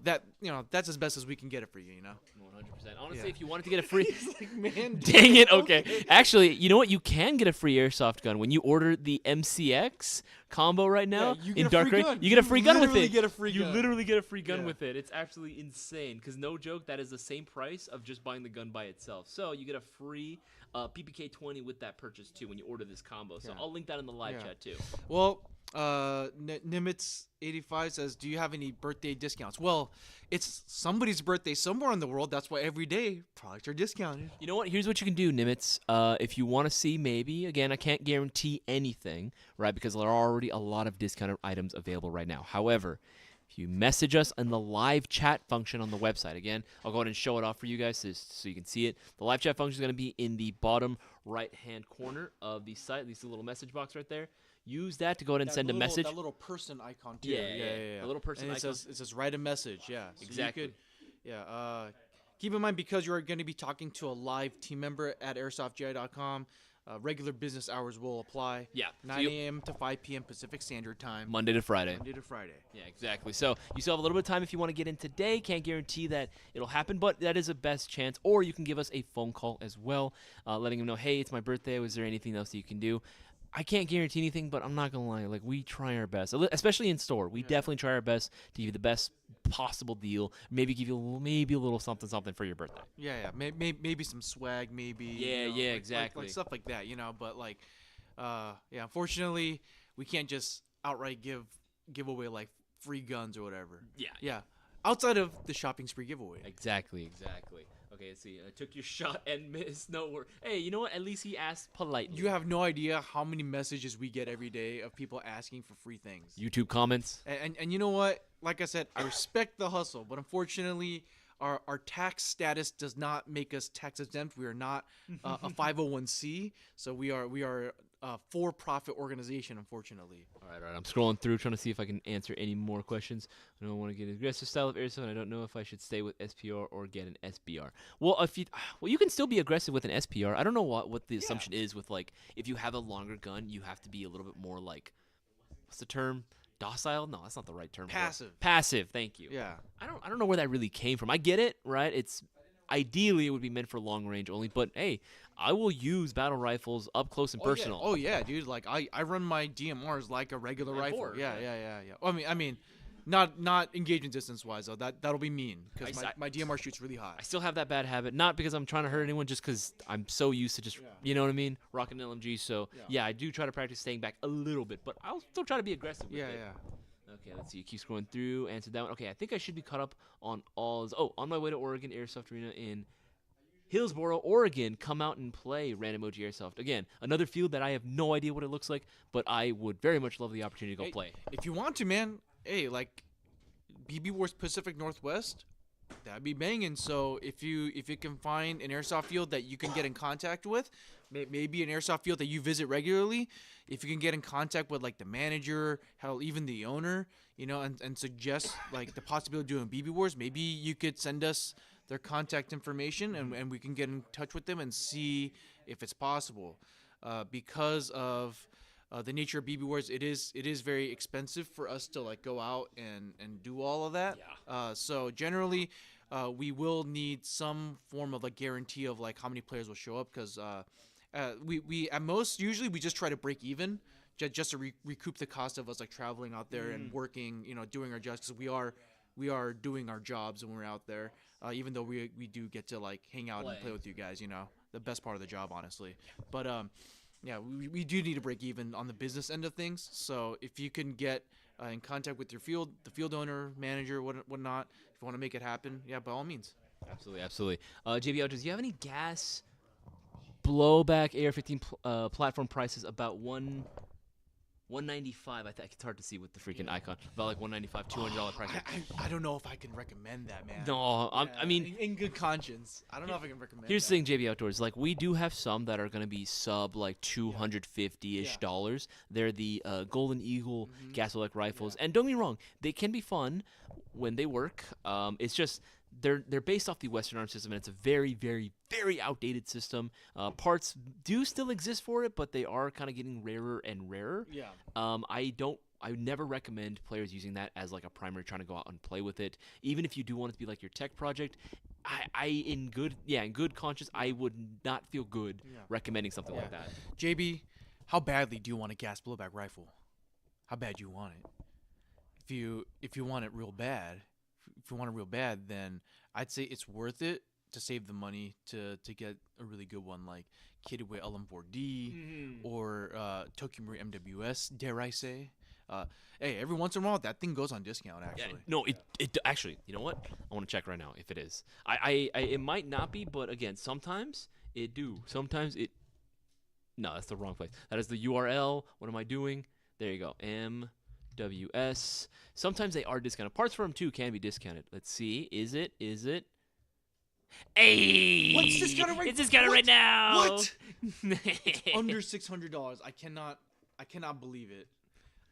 that's as best as we can get it for you. 100%. Honestly, Yeah. if you wanted to get a free, He's like, man, dang it. Okay, actually, you know what? You can get a free airsoft gun when you order the MCX combo right now you get in a Dark free Rain. gun. You get a free gun with literally it. get a free You gun. literally get a free gun Yeah. with it. It's absolutely insane. Because no joke, that is the same price of just buying the gun by itself. So you get a free PPK 20 with that purchase too when you order this combo. So Yeah. I'll link that in the live Yeah. chat too. Well, Nimitz85 says, "Do you have any birthday discounts?" Well, it's somebody's birthday somewhere in the world. That's why every day products are discounted. You know what? Here's what you can do, Nimitz. If you want to see, maybe, again, I can't guarantee anything, right? Because there are already a lot of discounted items available right now. However, if you message us in the live chat function on the website, again, I'll go ahead and show it off for you guys so you can see it. The live chat function is going to be in the bottom right-hand corner of the site. This little message box right there. Use that to go ahead and send a message. That little person icon too. Yeah. The little person and icon. It says write a message. Yeah. So Exactly. Keep in mind, because you are going to be talking to a live team member at airsoftgi.com, regular business hours will apply. Yeah. 9 a.m. to 5 p.m. Pacific Standard Time. Monday to Friday. Monday to Friday. Yeah, exactly. So you still have a little bit of time if you want to get in today. Can't guarantee that it'll happen, but that is a best chance. Or you can give us a phone call as well, letting them know, hey, it's my birthday. Was there anything else that you can do? I can't guarantee anything, but I'm not going to lie. Like, we try our best, especially in store. We definitely try our best to give you the best possible deal. Maybe give you a little something for your birthday. Yeah. Maybe some swag, maybe. Yeah, exactly. Like stuff like that, But like, unfortunately, we can't just outright give away like free guns or whatever. Yeah. Outside of the shopping spree giveaway. Exactly. Okay, let's see. I took your shot and missed. No worries. Hey, you know what? At least he asked politely. You have no idea how many messages we get every day of people asking for free things. YouTube comments. And you know what? Like I said, I respect the hustle, but unfortunately, our tax status does not make us tax exempt. We are not a 501c, so we are a for-profit organization, unfortunately. All right. I'm scrolling through trying to see if I can answer any more questions. I don't want to get an aggressive style of airsoft, and I don't know if I should stay with SPR or get an SBR. Well, you can still be aggressive with an SPR. I don't know what the assumption is with, like, if you have a longer gun, you have to be a little bit more, like, what's the term? Docile? No, that's not the right term. Passive. Thank you. Yeah. I don't know where that really came from. I get it, right? It's ideally it would be meant for long range only, but hey, I will use battle rifles up close and personal. Oh yeah, dude. Like I run my DMRs like a regular rifle. M4, Yeah. I mean, not engagement distance wise though. That'll be mean because my DMR shoots really high. I still have that bad habit, not because I'm trying to hurt anyone, just because I'm so used to just, you know what I mean, rocking an LMG. So yeah, I do try to practice staying back a little bit, but I'll still try to be aggressive with it. Okay, let's see. Keep scrolling through. Answered that one. Okay, I think I should be caught up on all. On my way to Oregon Airsoft Arena in Hillsboro, Oregon. Come out and play Random Emoji Airsoft. Again, another field that I have no idea what it looks like, but I would very much love the opportunity to go play. If you want to, man. Hey, like BB Wars Pacific Northwest, that'd be banging. So if you can find an airsoft field that you can get in contact with, maybe an airsoft field that you visit regularly, if you can get in contact with like the manager, hell, even the owner, and suggest like the possibility of doing BB Wars, maybe you could send us their contact information and we can get in touch with them and see if it's possible. Because of the nature of BB Wars, it is very expensive for us to like go out and do all of that. So generally, we will need some form of a guarantee of like how many players will show up, because we at most usually we just try to break even just to recoup the cost of us like traveling out there and working, doing our jobs, because we are doing our jobs when we're out there. Even though we do get to like hang out and play with you guys, the best part of the job, honestly. But yeah, we do need to break even on the business end of things. So if you can get in contact with the field owner, manager, whatnot, if you want to make it happen, yeah, by all means. Absolutely. JB Outdoors, do you have any gas blowback AR-15 platform prices about $195? I think it's hard to see with the freaking icon. About like $195, $200 price. I don't know if I can recommend that, man. No, I mean, in good conscience, I don't know if I can recommend. Here's the thing, JB Outdoors. Like, we do have some that are gonna be sub like $250-ish dollars. They're the Golden Eagle gas elect rifles, and don't get me wrong, they can be fun when they work. It's just they're based off the Western Arm system, and it's a very, very, very outdated system. Parts do still exist for it, but they are kind of getting rarer and rarer. Yeah. I don't I would never recommend players using that as like a primary trying to go out and play with it. Even if you do want it to be like your tech project, in good conscience, I would not feel good recommending something like that. JB, how badly do you want a gas blowback rifle? How bad do you want it? If you want it real bad, then I'd say it's worth it to save the money to get a really good one like KDW LM4D or Tokyo Marine MWS, dare I say. Hey, every once in a while that thing goes on discount actually. Yeah, no, it actually, you know what? I want to check right now if it is. I it might not be, but again, sometimes it do. Sometimes it. No, that's the wrong place. That is the URL. What am I doing? There you go. MWS. Sometimes they are discounted. Parts for them too can be discounted. Let's see. Is it? Hey! What's discounted right? It's discounted right now. What? It's under $600. I cannot believe it.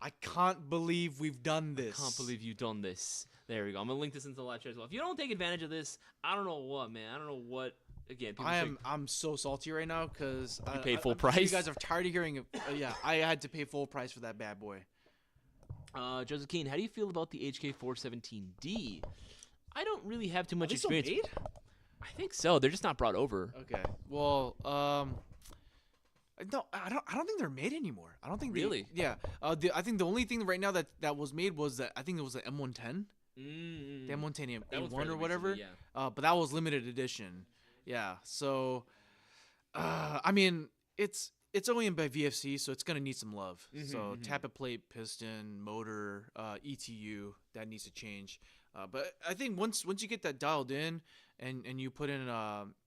I can't believe we've done this. I can't believe you've done this. There we go. I'm gonna link this into the live chat as well. If you don't take advantage of this, I don't know what, man. I don't know what. Again, I'm so salty right now because you paid full I'm price. sure you guys are tired of hearing it. Yeah, I had to pay full price for that bad boy. Joseph Keen, how do you feel about the HK417D? I don't really have too much Are they experience. Still made? I think so. They're just not brought over. Okay. Well, no, I don't think they're made anymore. I don't think really. I think the only thing right now that was made was that I think it was the M110. The M110 A1 or whatever. Recently, yeah. But that was limited edition. Yeah. So, I mean, it's OEM by VFC, so it's gonna need some love. So tappet plate, piston, motor, ETU that needs to change. But I think once you get that dialed in, and you put in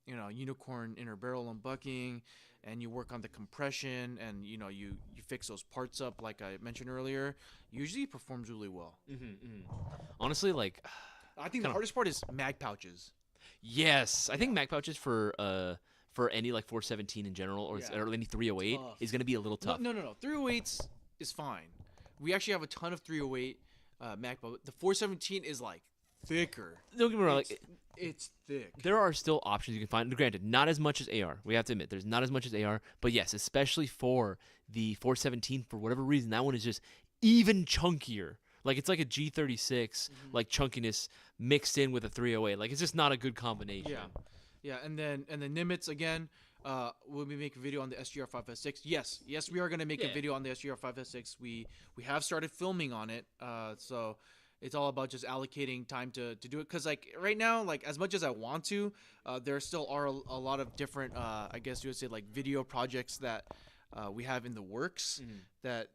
unicorn inner barrel unbucking, and you work on the compression, and you fix those parts up like I mentioned earlier, usually it performs really well. Honestly, like I think the hardest part is mag pouches. Yes, I think mag pouches for any like 417 in general or any 308 is gonna be a little tough. No. 308s is fine. We actually have a ton of 308 mag pouches. The 417 is like thicker. Don't get me wrong, it's thick. There are still options you can find. Granted, not as much as AR. We have to admit, there's not as much as AR. But yes, especially for the 417, for whatever reason, that one is just even chunkier. Like it's like a G36, like chunkiness mixed in with a 308. Like it's just not a good combination. Yeah. And then Nimitz again. Will we make a video on the SGR5S6? Yes, we are gonna make a video on the SGR5S6. We have started filming on it. So. It's all about just allocating time to do it. Because, like, right now, like, as much as I want to, there still are a lot of different, I guess you would say, like, video projects that we have in the works that,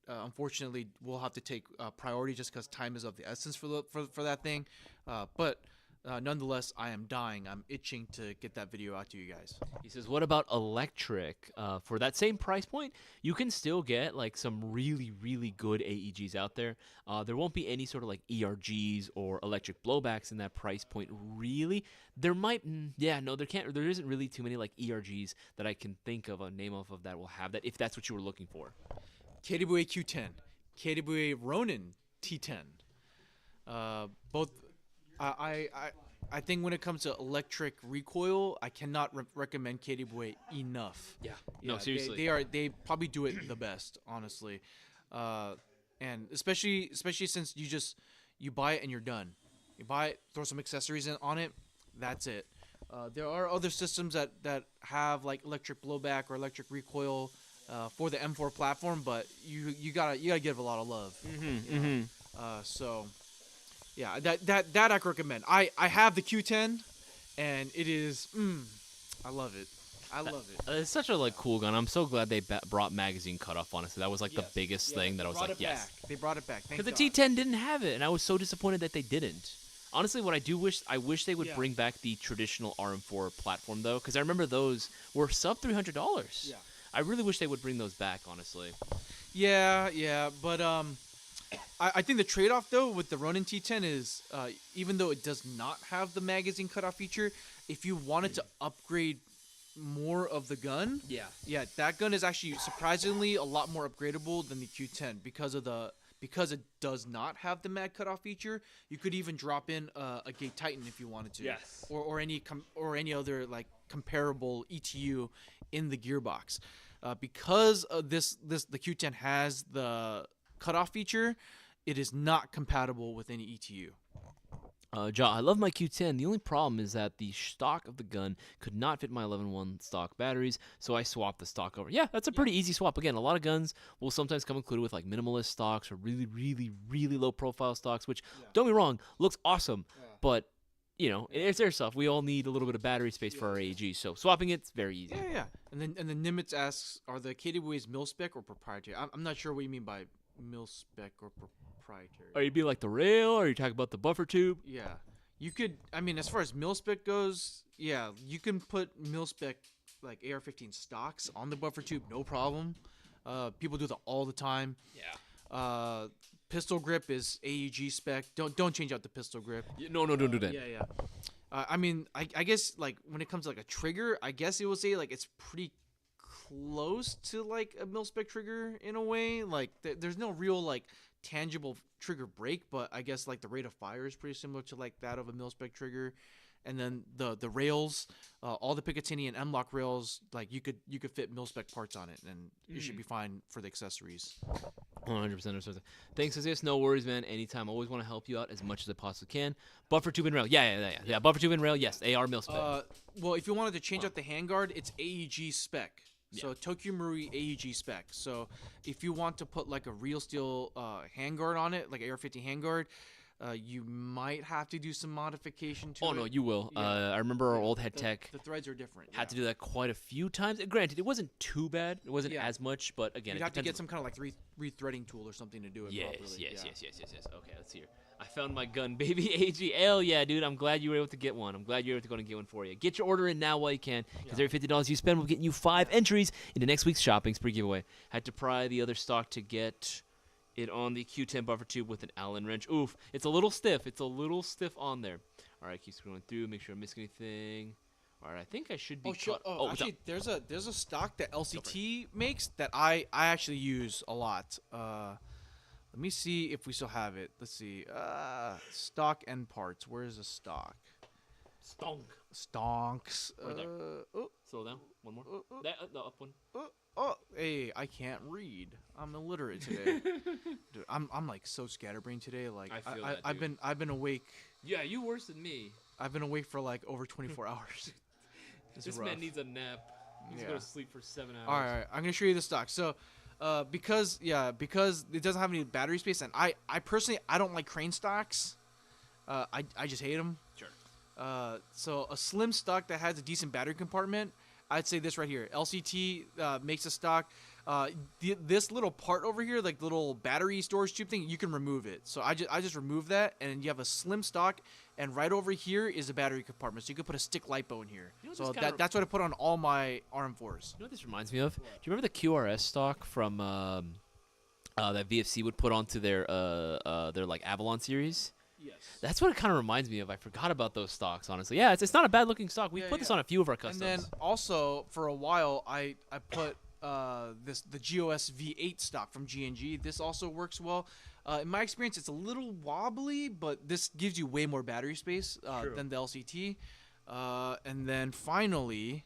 unfortunately, we'll have to take priority just because time is of the essence for that thing. But nonetheless, I am dying. I'm itching to get that video out to you guys. He says, what about electric? For that same price point, you can still get like some really, really good AEGs out there. There won't be any sort of like ERGs or electric blowbacks in that price point, really. There might, there isn't really too many like ERGs that I can think of a name of that will have that, if that's what you were looking for. KDW Q10, KDW Ronin T10. Both. I think when it comes to electric recoil, I cannot recommend KDW enough. Yeah. No, seriously. They probably do it the best, honestly, and especially since you buy it and you're done. You buy it, throw some accessories on it, that's it. There are other systems that have like electric blowback or electric recoil for the M4 platform, but you gotta give a lot of love. So. Yeah, that I could recommend. I have the Q10, and it is, I love it. I love it. It's such a like cool gun. I'm so glad they brought magazine cutoff on it. So that was like the biggest thing that I was like, yes. They brought it back. Because the T10 didn't have it, and I was so disappointed that they didn't. Honestly, what I wish they would bring back the traditional RM4 platform though, because I remember those were sub $300. Yeah. I really wish they would bring those back, honestly. Yeah, but I think the trade-off, though, with the Ronin T10 is, even though it does not have the magazine cutoff feature, if you wanted to upgrade more of the gun, that gun is actually surprisingly a lot more upgradable than the Q10 because it does not have the mag cutoff feature. You could even drop in a Gate Titan if you wanted to, or any other like comparable ETU in the gearbox, because of the Q10 has the cutoff feature, it is not compatible with any ETU. John, I love my Q10. The only problem is that the stock of the gun could not fit my 11-1 stock batteries, so I swapped the stock over. Yeah, that's a pretty easy swap. Again, a lot of guns will sometimes come included with like minimalist stocks or really, really, really low profile stocks, which, don't get me wrong, looks awesome, but you know, it's airsoft. We all need a little bit of battery space for our AEG, so swapping it's very easy. Yeah. And then Nimitz asks, are the KDWs mil spec or proprietary? I'm not sure what you mean by mil spec or proprietary. Are you being like the rail, or are you talking about the buffer tube? Yeah, you could. I mean, as far as mil spec goes, yeah, you can put mil spec like AR-15 stocks on the buffer tube, no problem. People do that all the time. Yeah. Pistol grip is AEG spec. Don't change out the pistol grip. No, don't do that. Yeah. I mean, I guess like when it comes to like a trigger, I guess it will say like it's pretty close to like a mil spec trigger in a way. Like there's no real like tangible trigger break, but I guess like the rate of fire is pretty similar to like that of a mil spec trigger. And then the rails, all the Picatinny and M-Lock rails, like you could fit mil spec parts on it, and it should be fine for the accessories. 100%. Thanks, Isaias. No worries, man. Anytime. Always want to help you out as much as I possibly can. Buffer tube and rail. Yeah. Buffer tube and rail. Yes. AR mil spec. Well, if you wanted to change out the handguard, it's AEG spec. So Tokyo Marui AEG spec. So if you want to put like a real steel handguard on it, like AR-15 handguard, you might have to do some modification to it. Oh, no, you will. I remember our old head tech. The threads are different. Had to do that quite a few times. Granted, it wasn't too bad. It wasn't as much, but again, you'd have to get some kind of like rethreading tool or something to do it properly. Yes. Okay, let's see here. I found my gun, baby. AG. Hell yeah, dude. I'm glad you were able to get one. I'm glad you were able to go and get one for you. Get your order in now while you can, because every $50 you spend will get you 5 entries into next week's shopping spree giveaway. Had to pry the other stock to get it on the Q10 buffer tube with an Allen wrench. Oof, it's a little stiff. It's a little stiff on there. All right, keep scrolling through, make sure I miss anything. All right, I think I should be. Actually, there's a stock that LCT makes that I actually use a lot. Let me see if we still have it. Let's see. Stock and parts. Where is the stock? Stonks. Right there. Slow down. One more. The up one. Hey, I can't read. I'm illiterate today. Dude, I'm like so scatterbrained today. Like I feel that, I've been awake. Yeah, you worse than me. I've been awake for like over 24 hours. This man needs a nap. He needs to go to sleep for 7 hours. All right, I'm gonna show you the stock. So, because it doesn't have any battery space, and I personally don't like crane stocks. I just hate them. Sure. So a slim stock that has a decent battery compartment, I'd say this right here. LCT makes a stock. This little part over here, like little battery storage tube thing, you can remove it. So I just remove that, and you have a slim stock, and right over here is a battery compartment. So you could put a stick lipo in here. So that's what I put on all my RM4s. You know what this reminds me of? Do you remember the QRS stock from that VFC would put onto their like Avalon series? Yes. That's what it kind of reminds me of. I forgot about those stocks, honestly. Yeah, it's not a bad looking stock. We put this on a few of our customs. And then also for a while I put the GOS V8 stock from G&G. This also works well. In my experience, it's a little wobbly, but this gives you way more battery space than the LCT. And then finally,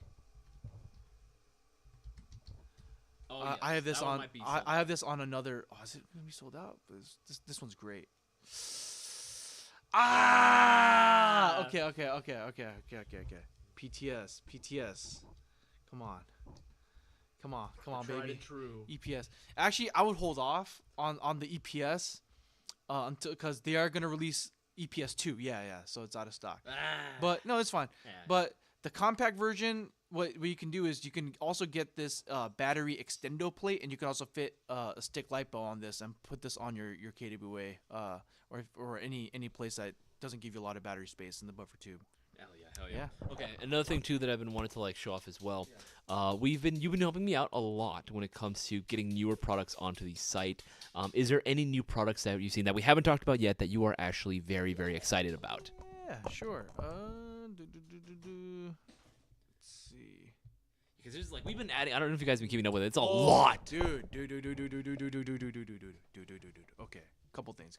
I have this on. I have this on another. Oh, is it gonna be sold out? This one's great. Okay. PTS. Come on, baby. True. EPS. Actually, I would hold off on the EPS until, because they are gonna release EPS 2. Yeah. So it's out of stock. But no, it's fine. Yeah. But the compact version, what you can do is you can also get this battery extendo plate, and you can also fit a stick lipo on this and put this on your KWA or any place that doesn't give you a lot of battery space in the buffer tube. Hell yeah. Okay, another thing too that I've been wanting to like show off as well. You've been helping me out a lot when it comes to getting newer products onto the site. Is there any new products that you've seen that we haven't talked about yet that you are actually very, very excited about? Yeah, sure. Let's see. Because there's like we've been adding. I don't know if you guys have been keeping up with it. It's a lot, dude. Okay, Couple things.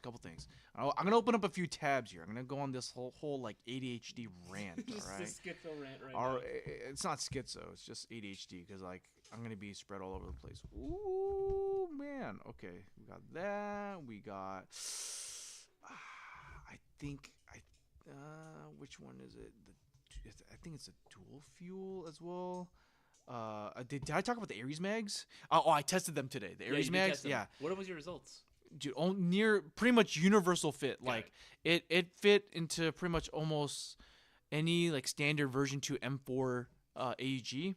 I'm gonna open up a few tabs here. I'm gonna go on this whole like ADHD rant. Just all right. a schizo rant right now. It's not schizo. It's just ADHD because like I'm gonna be spread all over the place. Ooh man. Okay, we got that. We got. I think which one is it? I think it's a dual fuel as well. Did I talk about the Aries mags? Oh, I tested them today. The Aries mags. Yeah. What was your results? Dude, near pretty much universal fit. Like it fit into pretty much almost any like standard version 2 M4 AEG.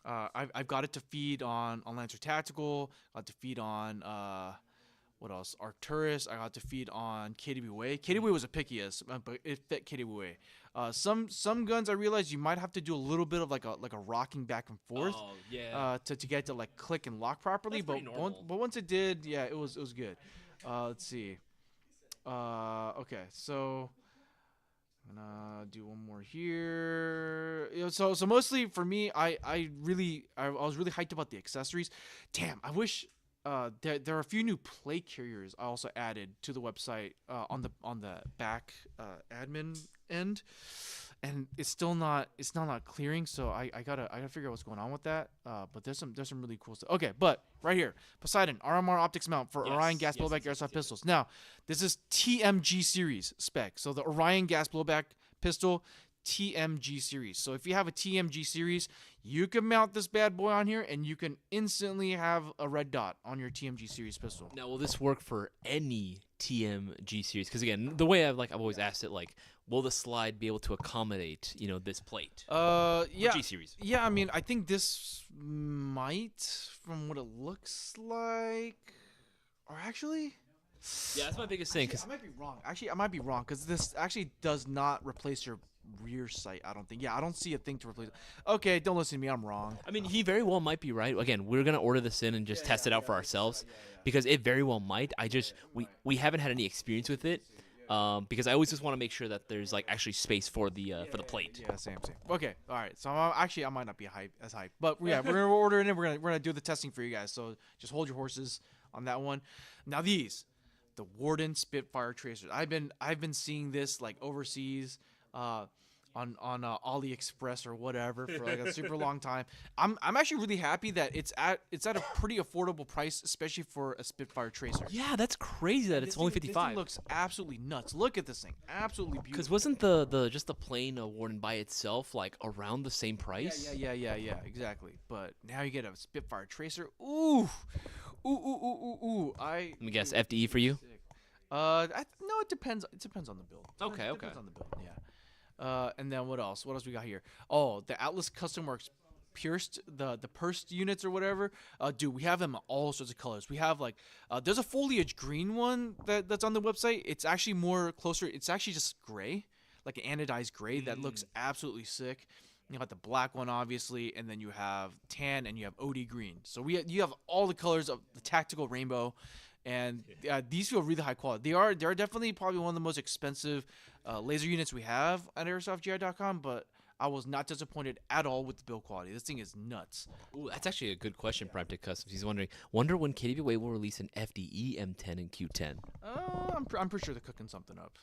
I've got it to feed on Lancer Tactical. Got to feed on what else? Arcturus. I got to feed on KDW. KDW was the pickiest, but it fit KDW. Some guns I realized you might have to do a little bit of like a rocking back and forth. Oh, yeah. To get it to like click and lock properly. That's But once it did, yeah, it was good. Let's see. Okay, so I'm gonna do one more here. So mostly for me, I was really hyped about the accessories. Damn, I wish there are a few new plate carriers I also added to the website on the back admin end, and it's still not clearing. So I gotta figure out what's going on with that. But there's some really cool stuff. Okay, but right here, Poseidon RMR optics mount for Orion gas blowback airsoft pistols. Now this is TMG series spec. So the Orion gas blowback pistol. TMG series. So if you have a TMG series, you can mount this bad boy on here and you can instantly have a red dot on your TMG series pistol. Now, will this work for any TMG series? Because again, the way I've always asked it, like, will the slide be able to accommodate, this plate? Yeah. G series. Yeah, I mean, I think this might, from what it looks like, or actually. Yeah, that's my biggest thing. I might be wrong. Actually, I might be wrong because this actually does not replace your rear sight. I don't think. Yeah, I don't see a thing to replace it. Okay, don't listen to me. I'm wrong. I mean, he very well might be right. Again, we're gonna order this in and just test it out for ourselves because it very well might. We haven't had any experience with it. Because I always just want to make sure that there's like actually space for the plate. Yeah, same. Okay, all right. So I might not be as hype, but yeah, we're gonna order it in. We're gonna do the testing for you guys. So just hold your horses on that one. Now the Warden Spitfire tracers. I've been seeing this like overseas. On AliExpress or whatever for like a super long time. I'm actually really happy that it's at a pretty affordable price, especially for a Spitfire tracer. Yeah, that's crazy that it's only 55. This thing looks absolutely nuts. Look at this thing, absolutely beautiful. Because wasn't the just the plain Warden by itself like around the same price? Yeah, exactly. But now you get a Spitfire tracer. Ooh. Let me guess, FDE for you? No, it depends. It depends on the build. Okay. Depends on the build. Yeah. And then what else? What else we got here? Oh, the Atlas Custom Works pierced the pursed units or whatever. Dude, we have them in all sorts of colors. We have like there's a foliage green one that's on the website. It's actually more closer. It's actually just gray, like an anodized gray that looks absolutely sick. You got the black one obviously, and then you have tan and you have OD green. So you have all the colors of the tactical rainbow. And these feel really high quality. They are definitely probably one of the most expensive laser units we have at airsoftgi.com, but I was not disappointed at all with the build quality. This thing is nuts. Ooh, that's actually a good question, Prime Customs. He's wonder when KDW will release an FDE M10 and Q10. I'm pretty sure they're cooking something up.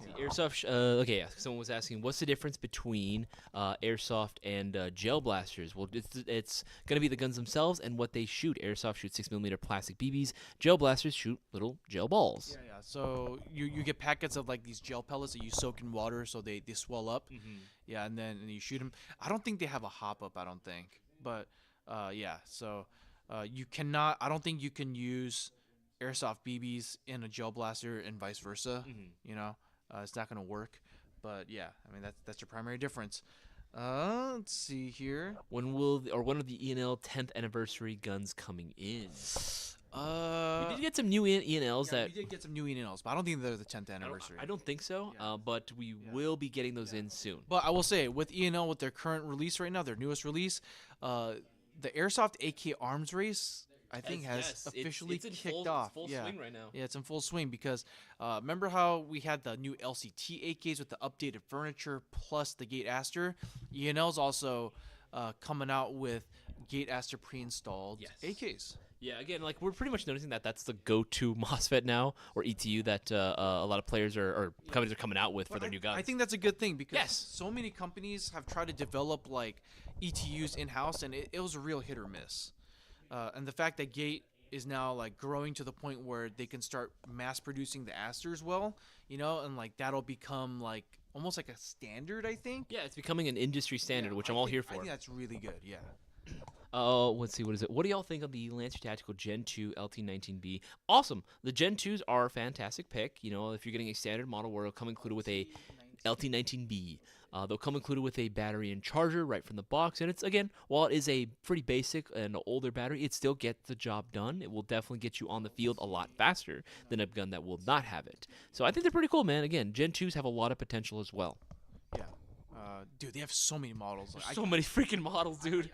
Yeah. Airsoft. Someone was asking, what's the difference between airsoft and gel blasters? Well, it's gonna be the guns themselves and what they shoot. Airsoft shoots 6mm plastic BBs. Gel blasters shoot little gel balls. Yeah. So you get packets of like these gel pellets that you soak in water, so they swell up. Yeah, and then you shoot them. I don't think they have a hop up. I don't think, but yeah. So you cannot. I don't think you can use airsoft BBs in a gel blaster and vice versa. You know. It's not going to work, but yeah, I mean that's your primary difference. Let's see here. When are the ENL 10th anniversary guns coming in? We did get some new ENLs we did get some new ENLs, but I don't think they're the 10th anniversary. I don't think so. But we will be getting those in soon. But I will say with ENL, with their current release right now, their newest release, the Airsoft AK Arms Race, I think has officially kicked off. It's full swing right now. Yeah, it's in full swing because remember how we had the new LCT AKs with the updated furniture plus the Gate Aster? ENL's also coming out with Gate Aster pre-installed AKs. Yeah, again, like we're pretty much noticing that that's the go-to MOSFET now, or ETU that a lot of players or companies are coming out with for their new guns. I think that's a good thing because Yes. so many companies have tried to develop like ETUs in-house, and it was a real hit or miss. And the fact that Gate is now like growing to the point where they can start mass producing the Asters well, and like that'll become like almost like a standard, I think. Yeah, it's becoming an industry standard, Yeah, which I'm all here I for. think that's really good. Yeah. Let's see, what is it? What do y'all think of the Lancer Tactical Gen 2 LT19B? Awesome. The Gen 2s are a fantastic pick. If you're getting a standard model where it'll come included with a LT19B. They'll come included with a battery and charger right from the box. And it's, again, while it is a pretty basic and older battery, it still gets the job done. It will definitely get you on the field a lot faster than a gun that will not have it. So I think they're pretty cool, man. Again, Gen 2s have a lot of potential as well. Yeah. Dude, they have so many models. Like, So many freaking models, dude.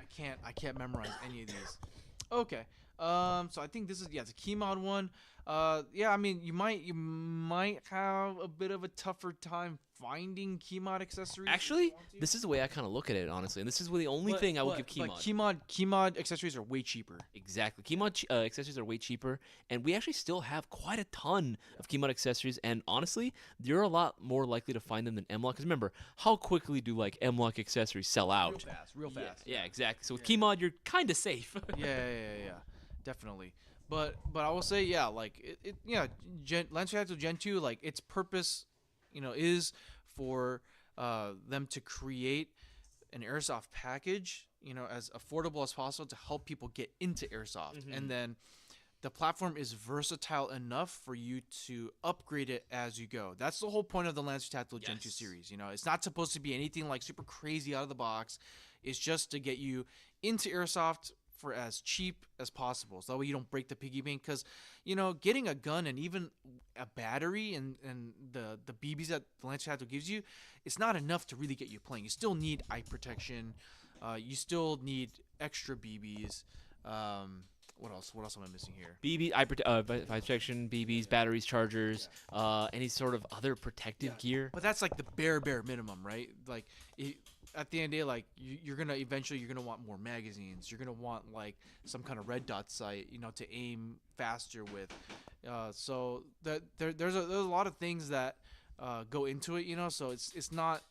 I can't memorize any of these. Okay. So I think this is it's a key mod one. I mean you might have a bit of a tougher time finding key mod accessories. Actually, this is the way I kind of look at it, honestly. And this is the only thing I will give key mod. Key mod accessories are way cheaper. Exactly. Key mod accessories are way cheaper, and we actually still have quite a ton of key mod accessories. And honestly, you're a lot more likely to find them than M-Lock. Because remember, how quickly do like M-Lock accessories sell out? Real fast. Yeah, exactly. So with key mod, you're kind of safe. Yeah. Definitely. But I will say, Lancer Tactical Gen 2, like its purpose, is for them to create an airsoft package, as affordable as possible to help people get into airsoft. And then the platform is versatile enough for you to upgrade it as you go. That's the whole point of the Lancer Tactical Gen 2 series. It's not supposed to be anything like super crazy out of the box. It's just to get you into airsoft for as cheap as possible, so that way you don't break the piggy bank. Because getting a gun and even a battery and the BBs that the Lancer Tactical gives you, it's not enough to really get you playing. You still need eye protection. You still need extra BBs. What else am I missing here? eye protection, BBs, batteries, chargers, any sort of other protective gear. But that's like the bare minimum, right? Like at the end of the day, like you're gonna want more magazines. You're gonna want like some kind of red dot sight, to aim faster with. So there's a lot of things that go into it, So it's not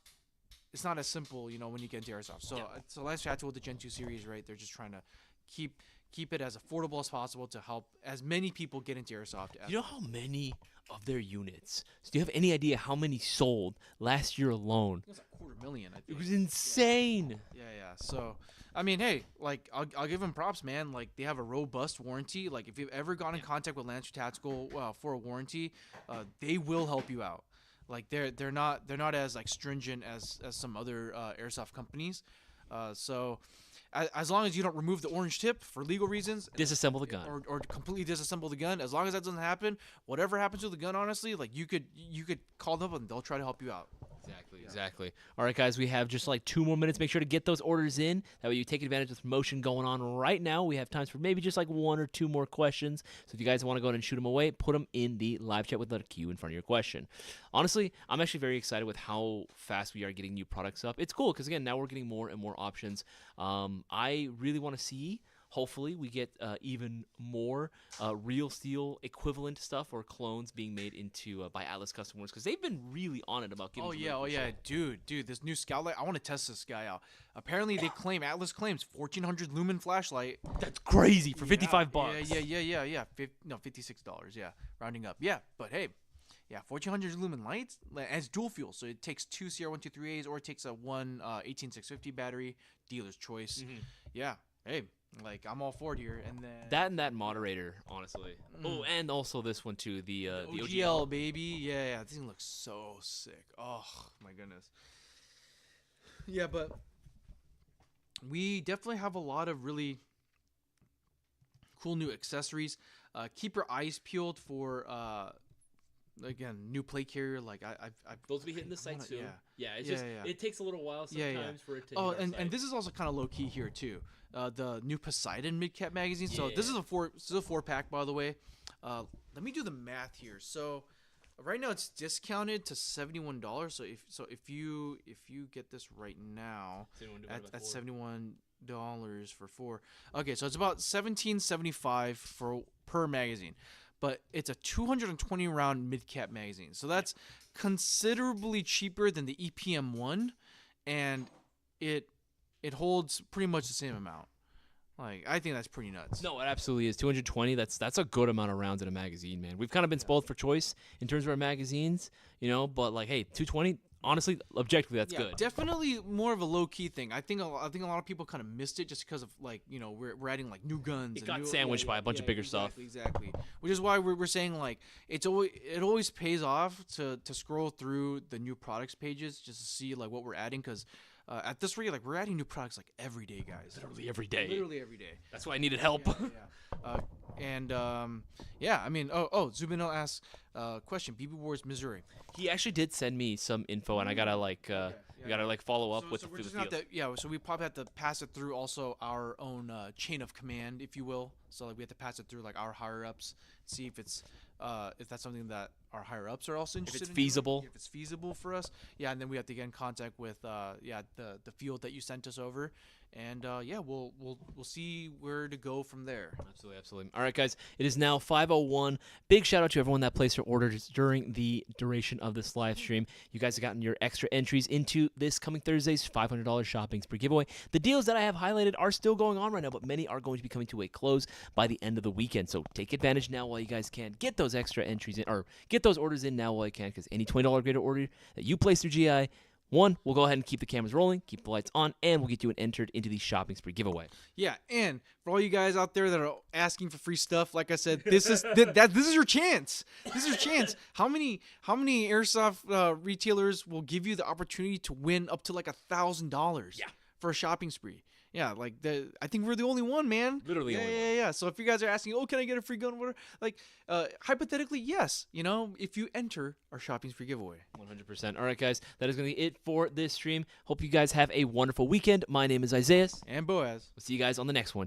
as simple, when you get into airsoft. So Lancer Tactical with the Gen 2 series, right? They're just trying to keep it as affordable as possible to help as many people get into airsoft. You know how many of their units? So do you have any idea how many sold last year alone? It was like 250,000, I think. It was insane. Yeah. So, I mean, hey, like I'll give them props, man. Like they have a robust warranty. Like if you've ever gotten in contact with Lancer Tactical for a warranty, they will help you out. Like they're not as like stringent as some other airsoft companies. So as long as you don't remove the orange tip for legal reasons, Disassemble the gun. or completely disassemble the gun, as long as that doesn't happen, whatever happens to the gun, honestly, like you could call them up and they'll try to help you out. Exactly. All right, guys, we have just like 2 more minutes. Make sure to get those orders in. That way you take advantage of the promotion going on right now. We have times for maybe just like 1 or 2 more questions. So if you guys want to go ahead and shoot them away, put them in the live chat with the Q in front of your question. Honestly, I'm actually very excited with how fast we are getting new products up. It's cool because, again, now we're getting more and more options. I really want to see... Hopefully, we get even more real steel equivalent stuff or clones being made into by Atlas customers because they've been really on it about giving. Dude, this new scout light. I want to test this guy out. Apparently, Atlas claims 1400 lumen flashlight. That's crazy for $55. Yeah. $56. Yeah, rounding up. Yeah, but hey. Yeah, 1400 lumen lights, and it's dual fuel, so it takes 2 CR123As or it takes a 1 18650 battery, dealer's choice. Yeah, hey. Like I'm all for it here, and then that moderator, honestly. Oh, and also this one too, the OGL baby. Yeah, this thing looks so sick. Oh my goodness. Yeah, but we definitely have a lot of really cool new accessories. Keep your eyes peeled for again, new plate carrier. Like I've those will be hitting the site soon. It's just it takes a little while sometimes for it to. Oh, and this is also kind of low key here too. The new Poseidon mid-cap magazine. So this is a 4-pack, by the way. Let me do the math here. So Right now it's discounted to $71. So if you get this right now at $71 for 4. Okay, so it's about $17.75 for per magazine. But it's a 220 round mid cap magazine. So that's considerably cheaper than the EPM1, and it holds pretty much the same amount. Like, I think that's pretty nuts. No, it absolutely is. 220, that's a good amount of rounds in a magazine, man. We've kind of been spoiled for choice in terms of our magazines, but like, hey, 220, honestly, objectively, that's good. Definitely more of a low key thing. I think a lot of people kind of missed it just because of like, we're adding like new guns. It got sandwiched by a bunch of bigger stuff. Exactly. Which is why we're saying like it always pays off to scroll through the new products pages just to see like what we're adding, because at this rate, like, we're adding new products like every day, guys. Literally every day. Literally every day. That's why I needed help. Zubino asks, question, BB Wars, Missouri. He actually did send me some info, and I gotta follow up with so the we're just field. so we probably have to pass it through also our own chain of command, if you will. So like we have to pass it through like our higher ups, see if that's something that our higher ups are also interested in. If it's feasible for us. Yeah, and then we have to get in contact with the field that you sent us over. And we'll see where to go from there. Absolutely. All right, guys, it is now 5:01. Big shout out to everyone that placed their orders during the duration of this live stream. You guys have gotten your extra entries into this coming Thursday's $500 shopping spree giveaway. The deals that I have highlighted are still going on right now, but many are going to be coming to a close by the end of the weekend. So take advantage now while you guys can. Get those extra entries in, or get those orders in now while you can, because any $20 greater order that you place through GI, we'll go ahead and keep the cameras rolling, keep the lights on, and we'll get you entered into the shopping spree giveaway. Yeah, and for all you guys out there that are asking for free stuff, like I said, this is your chance. This is your chance. How many airsoft retailers will give you the opportunity to win up to like $1,000 for a shopping spree? Yeah, like I think we're the only one, man. Literally, yeah. So if you guys are asking, can I get a free gun? Whatever, like, hypothetically, yes. If you enter our shopping spree giveaway. 100%. All right, guys, that is going to be it for this stream. Hope you guys have a wonderful weekend. My name is Isaias. And Boaz. We'll see you guys on the next one.